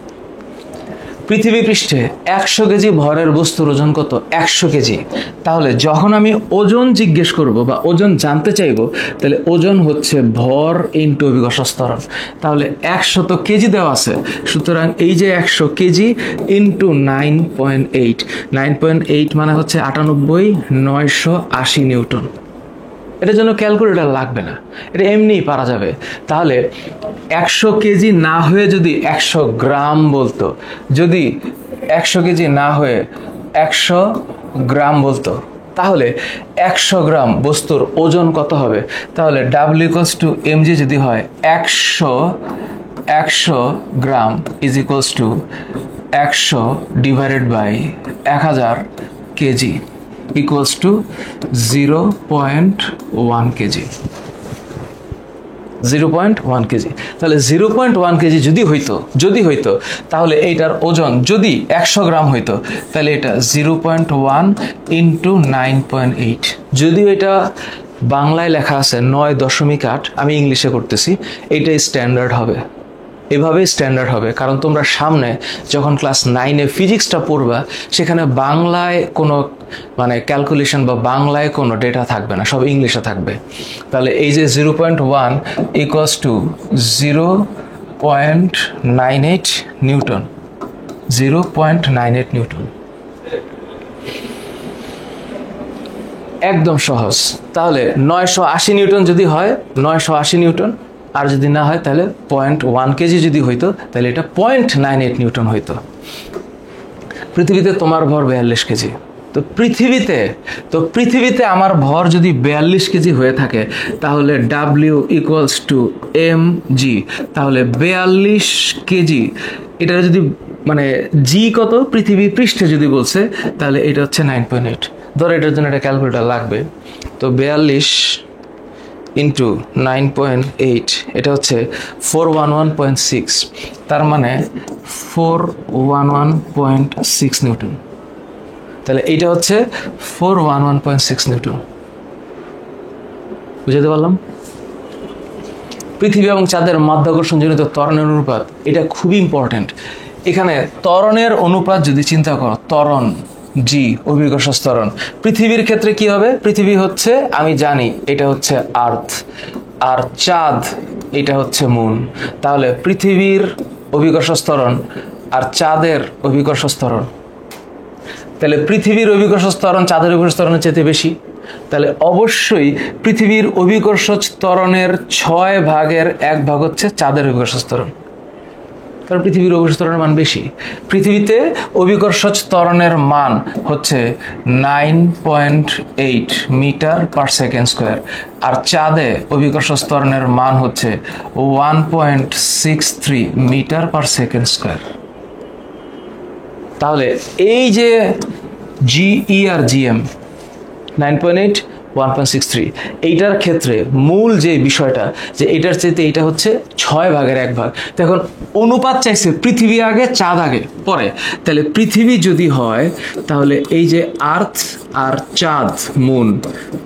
পৃথিবী পৃষ্ঠে 100 কেজি ভরের বস্তুর ওজন কত? 100 কেজি। তাহলে যখন আমি ওজন জিজ্ঞেস করব বা ওজন জানতে চাইব, তাহলে ওজন হচ্ছে ভর ইন্টু অভিকর্ষ ত্বরণ। তাহলে 100 তো কেজি দেওয়া আছে, সুতরাং এই যে 100 কেজি ইন্টু 9.8, 9.8 মানে হচ্ছে 98,980 নিউটন। এটার জন্য ক্যালকুলেটর লাগবে না, এটা এমনিই পারা যাবে। তাহলে 100 কেজি না হয়ে যদি 100 গ্রাম বলতো, যদি 100 কেজি না হয়ে 100 গ্রাম বলতো, তাহলে 100 গ্রাম বস্তুর ওজন কত হবে? তাহলে W ইকুয়ালস টু mg যদি হয় 100 gram is equals to 100 divided by 1000 KG equals to 0.1 KG. 0.1 KG. তাহলে 0.1 কেজি যদি হইতো তাহলে এইটার ওজন যদি 100 গ্রাম হইতো তাহলে এটা 0.1 ইন্টু 9.8। যদিও এটা বাংলায় লেখা আছে 9.8, আমি ইংলিশে করতেছি, এইটাই স্ট্যান্ডার্ড হবে, এভাবেই স্ট্যান্ডার্ড হবে। কারণ তোমরা সামনে যখন ক্লাস 9-এ ফিজিক্সটা পড়বা সেখানে বাংলায় কোনো মানে ক্যালকুলেশন বা বাংলায় কোনো ডেটা থাকবে না, সব ইংলিশে থাকবে। তাহলে এই যে 0.1 ইকুয়ালস টু 0.98 নিউটন, 0.98 নিউটন, একদম সহজ। তাহলে 980 নিউটন যদি হয় 980 নিউটন, আর যদি না হয় তাহলে 0.1 কেজি যদি হইতো তাহলে এটা 0.98 নিউটন হইতো। পৃথিবীতে তোমার ভর 42 কেজি। তো পৃথিবীতে আমার ভর যদি 42 কেজি হয়ে থাকে তাহলে W ইকুয়ালস টু mg। তাহলে 42 কেজি, এটা যদি মানে জি কত পৃথিবী পৃষ্ঠে যদি বলছে তাহলে এটা হচ্ছে 9.8। ধরো এটার জন্য একটা ক্যালকুলেটর লাগবে। তো 42 ইন্টু 9.8 এটা হচ্ছে 411.6, তার মানে 411.6 নিউটন। তাহলে এইটা হচ্ছে 411.6 নিউটন। বুঝতে পারলাম? পৃথিবী এবং চাঁদের মাধ্যাকর্ষণজনিত ত্বরণের অনুপাত, এটা খুবই ইম্পর্টেন্ট। এখানে ত্বরণের অনুপাত যদি চিন্তা করো, ত্বরণ জি অভিকর্ষ ত্বরণ, পৃথিবীর ক্ষেত্রে কি হবে? পৃথিবী হচ্ছে আমি জানি এটা হচ্ছে আর্থ, আর চাঁদ এটা হচ্ছে মুন। তাহলে পৃথিবীর অভিকর্ষ ত্বরণ আর চাঁদের অভিকর্ষ ত্বরণ, তাহলে পৃথিবীর অভিকর্ষ ত্বরণ চাঁদের অভিকর্ষ ত্বরণের চেয়ে বেশি। তাহলে অবশ্যই পৃথিবীর অভিকর্ষ ত্বরণের 6 ভাগের 1 ভাগ হচ্ছে চাঁদের অভিকর্ষ ত্বরণ, কারণ পৃথিবীর অভিকর্ষ ত্বরণের মান বেশি। পৃথিবীতে অভিকর্ষ ত্বরণের মান হচ্ছে 9.8 মিটার পার সেকেন্ড স্কোয়ার, আর চাঁদে অভিকর্ষ ত্বরণের মান হচ্ছে 1.63 মিটার পার সেকেন্ড স্কোয়ার। তাহলে এই যে জিই আর জিএম 9.8 1.63, এইটার ক্ষেত্রে মূল যে বিষয়টা যে এটার চাইতে এটা হচ্ছে 6 ভাগের 1 ভাগ। এখন অনুপাত চাইছে পৃথিবী আগে চাঁদ আগে পরে, তাহলে পৃথিবী যদি হয় তাহলে এই যে আর্থ আর চাঁদ মুন,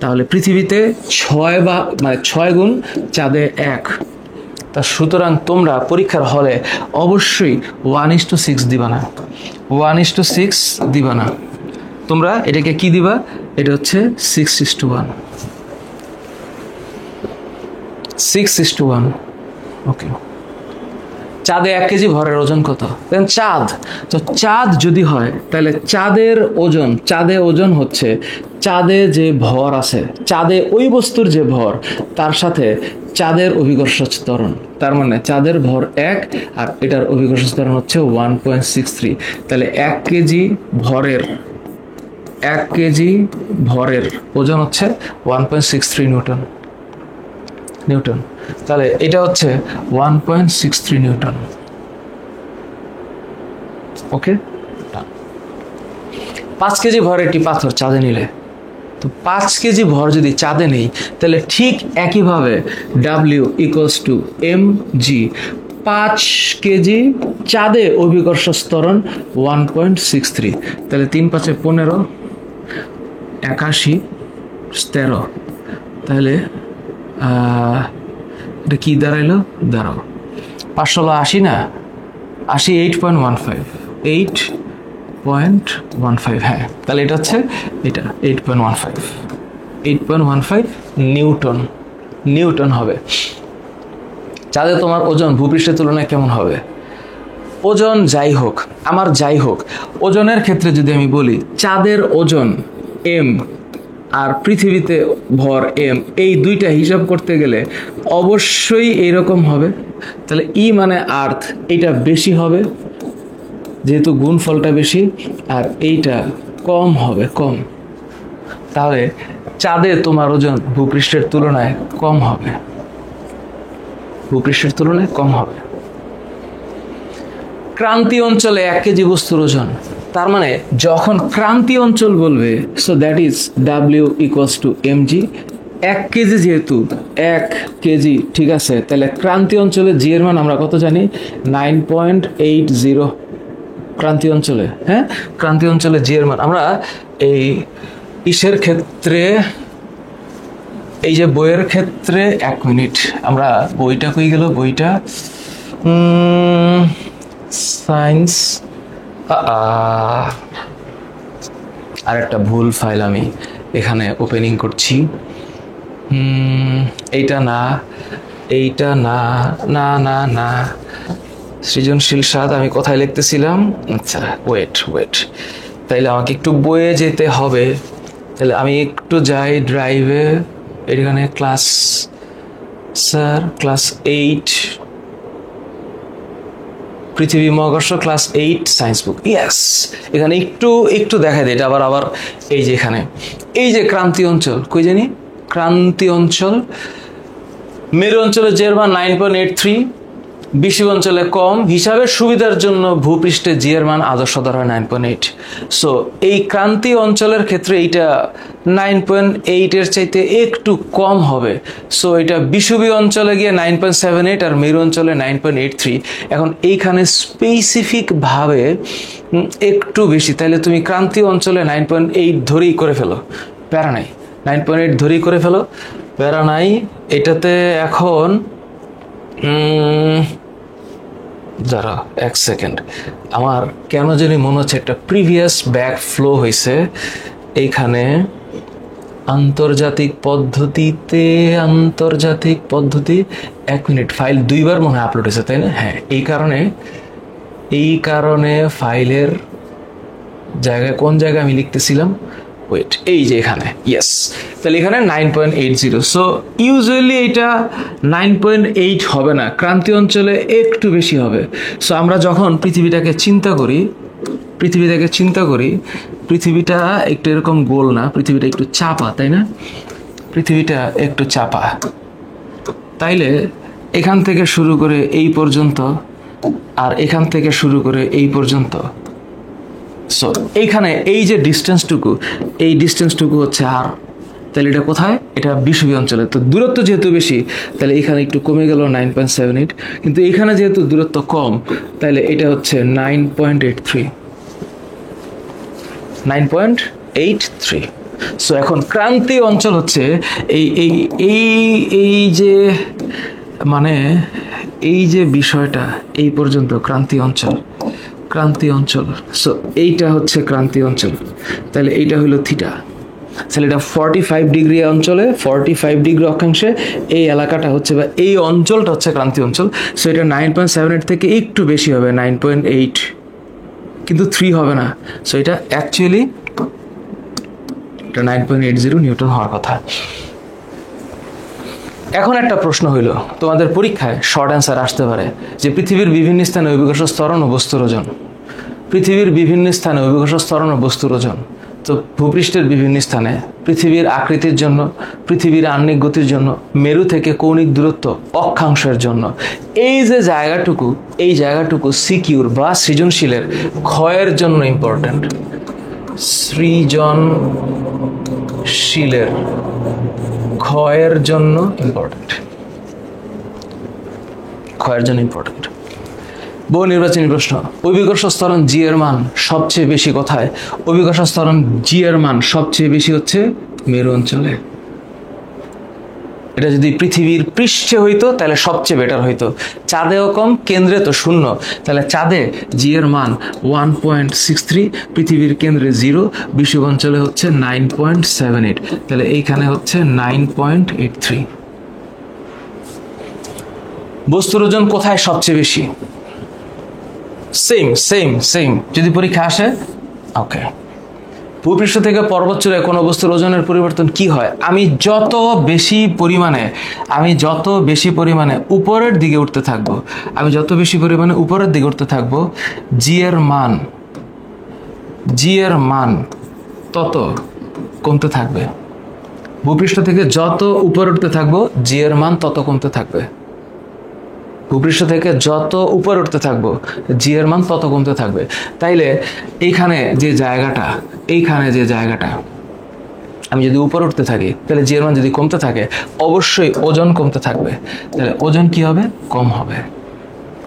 তাহলে পৃথিবীতে 6 বা মানে 6 গুণ চাঁদে 1। তা সুতরাং তোমরা পরীক্ষার হলে অবশ্যই 1:6 দিবা না, 1:6 দিবা না, তোমরা এটাকে কি দিবা? এটা হচ্ছে 6:1, 6:1। ওকে, চাঁদে 1 কেজি ভরের ওজন কত? চাঁদ, তো চাঁদ যদি হয় তাহলে চাঁদের ওজন হচ্ছে চাঁদে যে ভর আছে, চাঁদে ওই বস্তুর যে ভর তার সাথে চাঁদের অভিকর্ষ ত্বরণ, তার মানে চাঁদের ভর 1 আর এটার অভিকর্ষ ত্বরণ হচ্ছে 1.63। তাহলে 1 কেজি ভরের ওজন হচ্ছে 1.63 নিউটন। তাহলে এটা হচ্ছে 1.63 নিউটন। ওকে, 5 কেজি ভরের একটি পাথর চাঁদে নিলে, তো 5 কেজি ভর যদি চাঁদে নেই তাহলে ঠিক একইভাবে W equals to mg, 5 KG চাঁদে অভিকর্ষ ত্বরণ 1.63। তাহলে 3 5 15, 81 13, তাহলে এটা কি দাঁড়াইলো? দাঁড়াও, 5 16 80 না, 80 8.15, 8.15, হ্যাঁ, তাহলে এটা হচ্ছে এটা 8.15 নিউটন হবে। চাঁদে তোমার ওজন ভূপৃষ্ঠের তুলনায় কেমন হবে? ওজন যাই হোক, ওজনের ক্ষেত্রে যদি আমি বলি চাঁদের ওজন m আর পৃথিবীতে ভর m, এই দুইটা হিসাব করতে গেলে অবশ্যই এইরকম হবে। তাহলে ই মানে আর্থ, এইটা বেশি হবে যেহেতু গুণফলটা বেশি, আর এইটা কম হবে, কম। তাহলে চাঁদে তোমার ওজন ভূপৃষ্ঠের তুলনায় কম হবে, ক্রান্তীয় অঞ্চলে 1 কেজি বস্তুর ওজন, তার মানে যখন ক্রান্তীয় অঞ্চল বলবে, so that is W equals to mg, 1 KG, যেহেতু 1 কেজি, ঠিক আছে, তাহলে ক্রান্তীয় অঞ্চলে জি এর মান আমরা কত জানি? 9.80 ক্রান্তীয় অঞ্চলে। হ্যাঁ, ক্রান্তীয় অঞ্চলে জি এর মান আমরা এই ইসের ক্ষেত্রে, এই যে বইয়ের ক্ষেত্রে, 1 মিনিট, আমরা বইটা কই গেল? বইটা সায়েন্স, আর একটা ভুল ফাইল আমি এখানে ওপেনিং করছি। এইটা না, এইটা না, না না না, সৃজনশীল স্বাদ আমি কোথায় লিখতেছিলাম? আচ্ছা, ওয়েট, তাইলে আমাকে একটু বইয়ে যেতে হবে। তাহলে আমি একটু যাই ড্রাইভে, এখানে ক্লাস 8 পৃথিবী মহাকর্ষ ক্লাস 8 সায়েন্স বুক। ইয়েস, এখানে একটু দেখা দেয়। এটা আবার এই যে এখানে, এই যে ক্রান্তীয় অঞ্চল, কই জানি? ক্রান্তীয় অঞ্চল, মেরু অঞ্চলে জি এর মান 9.83, বিষুব অঞ্চলে কম, হিসাবের সুবিধার জন্য ভূপৃষ্ঠে জি এর মান আদর্শ ধরা হয় 9.8। সো এই ক্রান্তীয় অঞ্চলের ক্ষেত্রে এইটা 9.8 এর চাইতে একটু কম হবে। সো এটা বিষুবীয় অঞ্চলে গিয়ে 9.78 আর মেরু অঞ্চলে 9.83। এখন এইখানে স্পেসিফিক ভাবে একটু বেশি, তাহলে তুমি ক্রান্তীয় অঞ্চলে 9.8 ধরেই করে ফেলো, প্যারা নাই, 9.8 ধরেই করে ফেলো, প্যারা নাই। এটাতে এখন যারা 1 সেকেন্ড, আমার কেন জানি মনে হচ্ছে একটা প্রিভিয়াস ব্যাক ফ্লো হয়েছে এইখানে। আন্তর্জাতিক পদ্ধতি 1 মিনিট, ফাইল 2 বার মনে হয় আপলোড হয়েছে, তাই না? হ্যাঁ, এই কারণে ফাইলের জায়গায়, কোন জায়গায় আমি লিখতেছিলাম? ওয়েট, এই যে এখানে, ইয়েস। তাহলে এখানে 9.80। সো ইউজুয়ালি এটা 9.8 হবে না, ক্রান্তীয় অঞ্চলে একটু বেশি হবে। সো আমরা যখন পৃথিবীটাকে চিন্তা করি, পৃথিবীটা একটু এরকম গোল না, পৃথিবীটা একটু চাপা, তাই না? পৃথিবীটা একটু চাপা, তাইলে এখান থেকে শুরু করে এই পর্যন্ত, আর এখান থেকে শুরু করে এই পর্যন্ত, সো এইখানে এই যে ডিস্টেন্সটুকু হচ্ছে আর, তাহলে এটা কোথায়? এটা বিষুবীয় অঞ্চলে। তো দূরত্ব যেহেতু বেশি, তাহলে এখানে একটু কমে গেল 9.78, কিন্তু এখানে যেহেতু দূরত্ব কম, তাহলে এটা হচ্ছে 9.83। সো এখন ক্রান্তীয় অঞ্চল হচ্ছে এই যে, মানে এই যে বিষয়টা, এই পর্যন্ত ক্রান্তীয় অঞ্চল। সো এইটা হচ্ছে ক্রান্তীয় অঞ্চল, তাহলে এইটা হলো থিটা। তাহলে এটা 45 ডিগ্রি অঞ্চলে, 45 ডিগ্রি অক্ষাংশে এই এলাকাটা হচ্ছে, বা এই অঞ্চলটা হচ্ছে ক্রান্তীয় অঞ্চল। সো এটা 9.78 থেকে একটু বেশি হবে, 9.8, কিন্তু 3 হবে না। সো এটা অ্যাকচুয়ালি 9.80 নিউটন হওয়ার কথা। এখন একটা প্রশ্ন হইল, তোমাদের পরীক্ষায় শর্ট অ্যান্সার আসতে পারে যে পৃথিবীর বিভিন্ন স্থানে অভিকর্ষ ত্বরণ ও বস্তুর ওজন, তো ভূপৃষ্ঠের বিভিন্ন স্থানে পৃথিবীর আকৃতির জন্য, পৃথিবীর আহ্নিক গতির জন্য, মেরু থেকে কৌণিক দূরত্ব, অক্ষাংশের জন্য, এই যে জায়গাটুকু সিকিউর বা সৃজনশীলের ক্ষয়ের জন্য ইম্পর্টেন্ট। সৃজনশীলের ক্ষয়ের জন্য ইম্পর্টেন্ট। বহু নির্বাচনী প্রশ্ন, অভিকর্ষ ত্বরণ জি এর মান সবচেয়ে বেশি কোথায়? অভিকর্ষ ত্বরণ জি এর মান সবচেয়ে বেশি হচ্ছে মেরু অঞ্চলে। এটা যদি পৃথিবীর পৃষ্ঠে হইতো তাহলে সবচেয়ে বেটার হইতো। চাঁদেও কম, কেন্দ্রে তো 0, তাহলে চাঁদে জি এর মান 1.63, পৃথিবীর কেন্দ্রে 0, বিষুব অঞ্চলে হচ্ছে 9.78, তাহলে এইখানে হচ্ছে 9.83। বস্তুর ওজন কোথায় সবচেয়ে বেশি? সেম যদি পরীক্ষা আসে, ওকে। ভূপৃষ্ঠ থেকে পর্বত চূড়ায় কোনো বস্তুর ওজনের পরিবর্তন কি হয়? আমি যত বেশি পরিমাণে উপরের দিকে উঠতে থাকবো, জি এর মান তত কমতে থাকবে। ভূপৃষ্ঠ থেকে যত উপরে উঠতে থাকবো, জি এর মান তত কমতে থাকবে। ভূপৃষ্ঠ থেকে যত উপরে উঠতে থাকবো, জি এর মান তত কমতে থাকবে। তাইলে এইখানে যে জায়গাটা আমি যদি উপরে উঠতে থাকি তাহলে জি এর মান যদি কমতে থাকে অবশ্যই ওজন কমতে থাকবে, তাহলে ওজন কি হবে? কম হবে।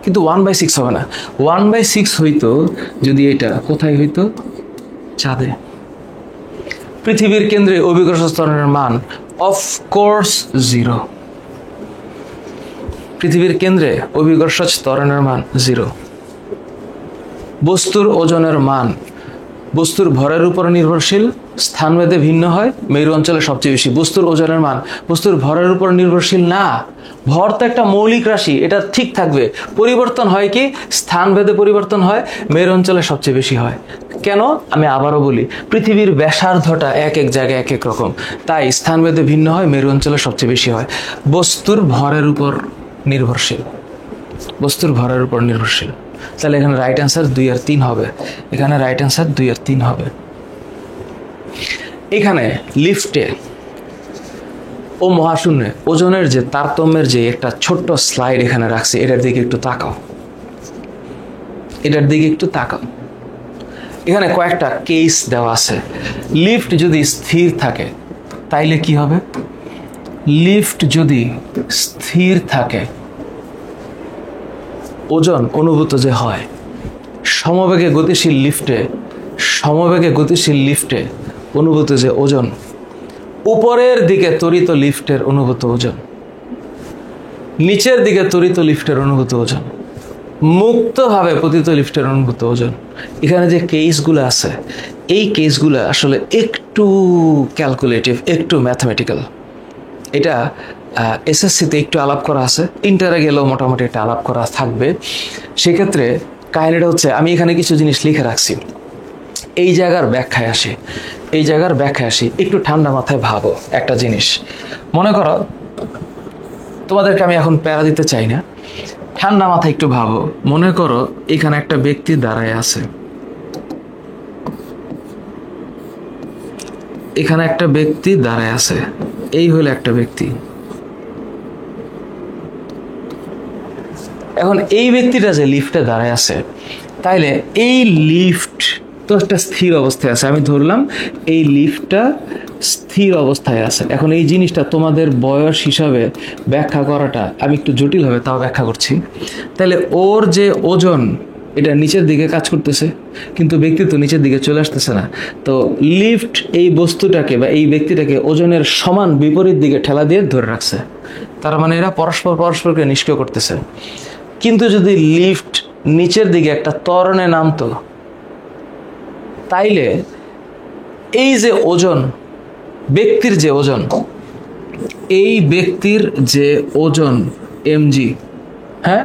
কিন্তু 1/6 হবে না। 1/6 হইতো যদি এটা কোথায় হইতো? চাঁদে। পৃথিবীর কেন্দ্রে অভিকর্ষ ত্বরণের মান অফকোর্স 0। পৃথিবীর কেন্দ্রে অভিকর্ষ ত্বরণের মান 0। বস্তুর ওজনের মান বস্তুর ভরের উপর নির্ভরশীল, স্থানভেদে ভিন্ন হয়, মেরু অঞ্চলে সবচেয়ে বেশি। বস্তুর ওজনের মান বস্তুর ভরের উপর নির্ভরশীল না। ভর তো একটা মৌলিক রাশি, এটা ঠিক থাকবে। পরিবর্তন হয় কি? স্থানভেদে পরিবর্তন হয়, মেরু অঞ্চলে সবচেয়ে বেশি হয়। কেন? আমি আবারও বলি, পৃথিবীর ব্যাসার্ধটা এক এক জায়গায় এক এক রকম, তাই স্থানভেদে ভিন্ন হয়, মেরু অঞ্চলে সবচেয়ে বেশি হয়। বস্তুর ভরের উপর নির্ভরশীল, বস্তুর ভরের উপর নির্ভরশীল। তাহলে এখানে রাইট অ্যান্সার 2 আর 3 হবে। এখানে রাইট অ্যান্সার 2 আর 3 হবে। এখানে লিফটে ও মহাশূন্যে ওজনের যে তারতম্যের যে একটা ছোট্ট স্লাইড এখানে রাখছে, এটার দিকে একটু তাকাও, এটার দিকে একটু তাকাও। এখানে কয়েকটা কেস দেওয়া আছে। লিফট যদি স্থির থাকে তাইলে কি হবে? লিফট যদি স্থির থাকে ওজন অনুভূত যে হয়, সমবেগে গতিশীল লিফটে অনুভূত যে ওজন, উপরের দিকে ত্বরিত লিফটের অনুভূত ওজন, নিচের দিকে ত্বরিত লিফটের অনুভূত ওজন, মুক্তভাবে পতিত লিফটের অনুভূত ওজন। এখানে যে কেসগুলো আছে, এই কেসগুলো আসলে একটু ক্যালকুলেটিভ, একটু ম্যাথমেটিক্যাল। এটা এসএসসিতে একটু আলাপ করা আছে, ইন্টারে গেলেও মোটামুটি একটা আলাপ করা থাকবে। সেক্ষেত্রে কাহিনীটা হচ্ছে, আমি এখানে কিছু জিনিস লিখে রাখছি, এই জায়গার ব্যাখ্যায় আসি। একটু ঠান্ডা মাথায় ভাবো একটা জিনিস। মনে করো, তোমাদেরকে আমি এখন প্যারা দিতে চাই না, ঠান্ডা মাথায় একটু ভাবো। মনে করো এখানে একটা ব্যক্তি দাঁড়ায় আছে, এখানে একটা ব্যক্তি দাঁড়ায় আছে, এই হলো একটা ব্যক্তি। এখন এই ব্যক্তিটা যে লিফটে দাঁড়ায় আছে, তাইলে এই লিফট তো একটা স্থির অবস্থায় আছে। আমি ধরলাম এই লিফটটা স্থির অবস্থায় আছে। এখন এই জিনিসটা তোমাদের বয়স হিসাবে ব্যাখ্যা করাটা আমি একটু জটিল হবে, তাও ব্যাখ্যা করছি। তাহলে ওর যে ওজন, এটা নিচের দিকে কাজ করতেছে, কিন্তু ব্যক্তি তো নিচের দিকে চলে আসতেছে না। তো লিফট এই বস্তুটাকে বা এই ব্যক্তিটাকে ওজনের সমান বিপরীত দিকে ঠেলা দিয়ে ধরে রাখছে। তার মানে এরা পরস্পরকে নিষ্ক্রিয় করতেছে। কিন্তু যদি লিফট নিচের দিকে একটা ত্বরণে নামতো, তাইলে এই যে ওজন, ব্যক্তির যে ওজন, এই ব্যক্তির যে ওজন mg, হ্যাঁ,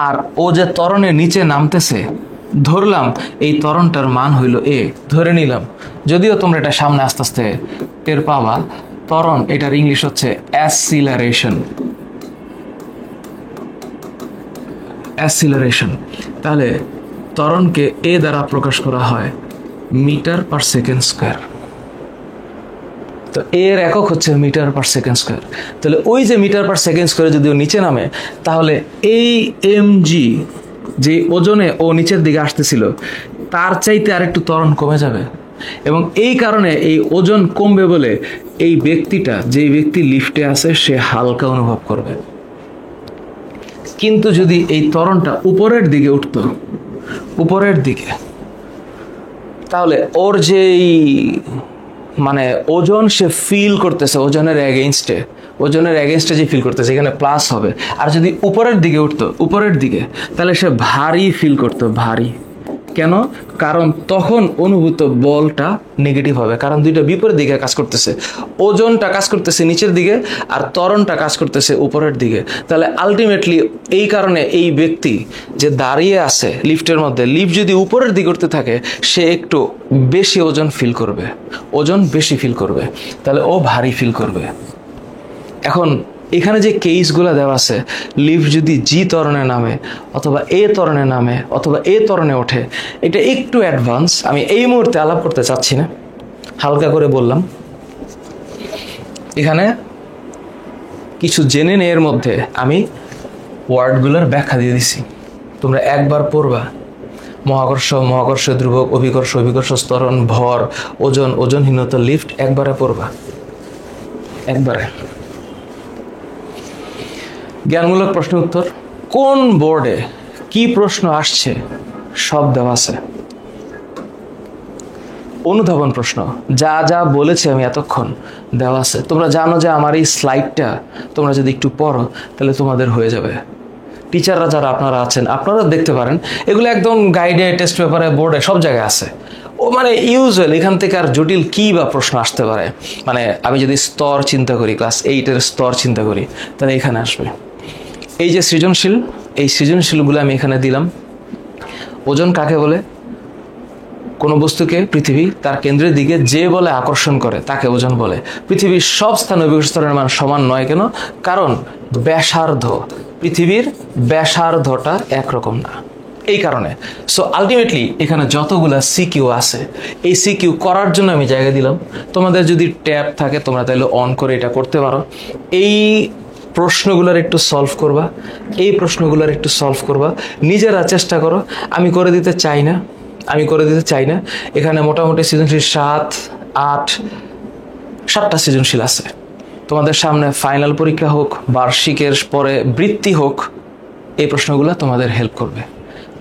আর ও যে ত্বরণে নিচে নামতেছে, ধরলাম এই ত্বরণটার মান হইল a, ধরে নিলাম। যদিও তোমরা এটা সামনে আস্তে আস্তে টের পাবা, ত্বরণ এটার ইংলিশ হচ্ছে অ্যাসিলারেশন। তাহলে ত্বরণকে a দ্বারা প্রকাশ করা হয় মিটার পার সেকেন্ড স্কয়ার। তো এর একক হচ্ছে মিটার পার সেকেন্ড স্কয়ার। তাহলে ওই যে মিটার পার সেকেন্ড স্কয়ারে যদি ও নিচে নামে, তাহলে এই mg যে ওজনে ও নিচের দিকে আসতেছিল, তার চাইতে আরেকটু ত্বরণ কমে যাবে। এবং এই কারণে এই ওজন কমবে বলে এই ব্যক্তিটা, যেই ব্যক্তি লিফটে আছে, সে হালকা অনুভব করবে। কিন্তু যদি এই ত্বরণটা উপরের দিকে উঠতো, উপরের দিকে, তাহলে ওর যেই মানে ওজন সে ফিল করতেছে, ওজনের এগেইনস্টে যে ফিল করতেছে, এখানে প্লাস হবে। আর যদি উপরের দিকে উঠতো, উপরের দিকে, তাহলে সে ভারী ফিল করতো, ভারী। কেন? কারণ তখন অনুভূত বলটা নেগেটিভ হবে, কারণ দুইটা বিপরীত দিকে কাজ করতেছে। ওজনটা কাজ করতেছে নিচের দিকে, আর ত্বরণটা কাজ করতেছে উপরের দিকে। তাহলে আলটিমেটলি এই কারণে এই ব্যক্তি যে দাঁড়িয়ে আছে লিফটের মধ্যে, লিফট যদি উপরের দিকে উঠতে থাকে, সে একটু বেশি ওজন ফিল করবে, ওজন বেশি ফিল করবে, তাহলে ও ভারী ফিল করবে। এখন এখানে যে কেসগুলো দেওয়া আছে, লিফট যদি জি ত্বরণে নামে, অথবা এ ত্বরণে নামে, অথবা এ ত্বরণে ওঠে, এটা একটু অ্যাডভান্স, আমি এই মুহূর্তে আলাপ করতে চাচ্ছি না, হালকা করে বললাম। এখানে কিছু জেনে নেই, এর মধ্যে আমি ওয়ার্ডগুলোর ব্যাখ্যা দিয়ে দিছি, তোমরা একবার পড়বা, মহাকর্ষ, মহাকর্ষ ধ্রুবক, অভিকর্ষ, অভিকর্ষ ত্বরণ, ভর, ওজন, ওজনহীনতা, লিফট একবারে পড়বা, একবারে। জ্ঞানমূলক প্রশ্ন উত্তর, কোন বোর্ডে কি প্রশ্ন আসছে সব দেওয়া আছে। অনুধাবন প্রশ্ন যা যা বলেছে আমি এতক্ষণ দেওয়া আছে। তোমরা জানো যে আমার এই স্লাইডটা তোমরা যদি একটু পড়ো তাহলে তোমাদের হয়ে যাবে। টিচাররা যারা আপনারা আছেন আপনারা দেখতে পারেন, এগুলো একদম গাইডে, টেস্ট পেপারে, বোর্ডে সব জায়গায় আছে। ও মানে ইউজুয়াল এখান থেকে আর জটিল কী বা প্রশ্ন আসতে পারে। মানে আমি যদি স্তর চিন্তা করি, ক্লাস 8-এর স্তর চিন্তা করি, তাহলে এখানে আসবে। এই যে সৃজনশীল, এই সৃজনশীলগুলো আমি এখানে দিলাম। ওজন কাকে বলে? কোনো বস্তুকে পৃথিবী তার কেন্দ্রের দিকে যে বলে আকর্ষণ করে তাকে ওজন বলে। পৃথিবীর সব স্থানে অভিকর্ষ ত্বরণের মান সমান নয় কেন? কারণ ব্যাসার্ধ, পৃথিবীর ব্যাসার্ধটা একরকম না, এই কারণে। সো আলটিমেটলি এখানে যতগুলা সিকিউ আছে, এই সিকিউ করার জন্য আমি জায়গা দিলাম। তোমাদের যদি ট্যাব থাকে তোমরা তাহলে অন করে এটা করতে পারো। এই প্রশ্নগুলোর একটু সলভ করবা, এই প্রশ্নগুলোর একটু সলভ করবা, নিজেরা চেষ্টা করো। আমি করে দিতে চাই না, এখানে মোটামুটি সৃজনশীল 7-8-7টা সৃজনশীল আছে। তোমাদের সামনে ফাইনাল পরীক্ষা হোক, বার্ষিকের পরে বৃত্তি হোক, এই প্রশ্নগুলো তোমাদের হেল্প করবে।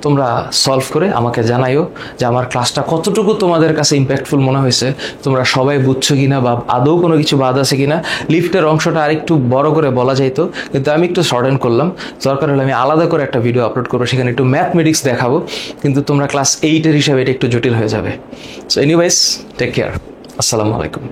তোমরা সলভ করে আমাকে জানাইও যে আমার ক্লাসটা কতটুকু তোমাদের কাছে ইম্প্যাক্টফুল মনে হয়েছে, তোমরা সবাই বুঝছো কিনা বা আদৌ কোনো কিছু বাদ আছে কিনা। লিফটের অংশটা আরেকটু বড় করে বলা যাইতো, কিন্তু আমি একটু শর্টেন করলাম। দরকার হলে আমি আলাদা করে একটা ভিডিও আপলোড করবো, সেখানে একটু ম্যাথমেটিক্স দেখাবো, কিন্তু তোমরা ক্লাস 8-এর হিসাবে এটা একটু জটিল হয়ে যাবে। সো এনিওয়েজ, টেক কেয়ার, আসসালামু আলাইকুম।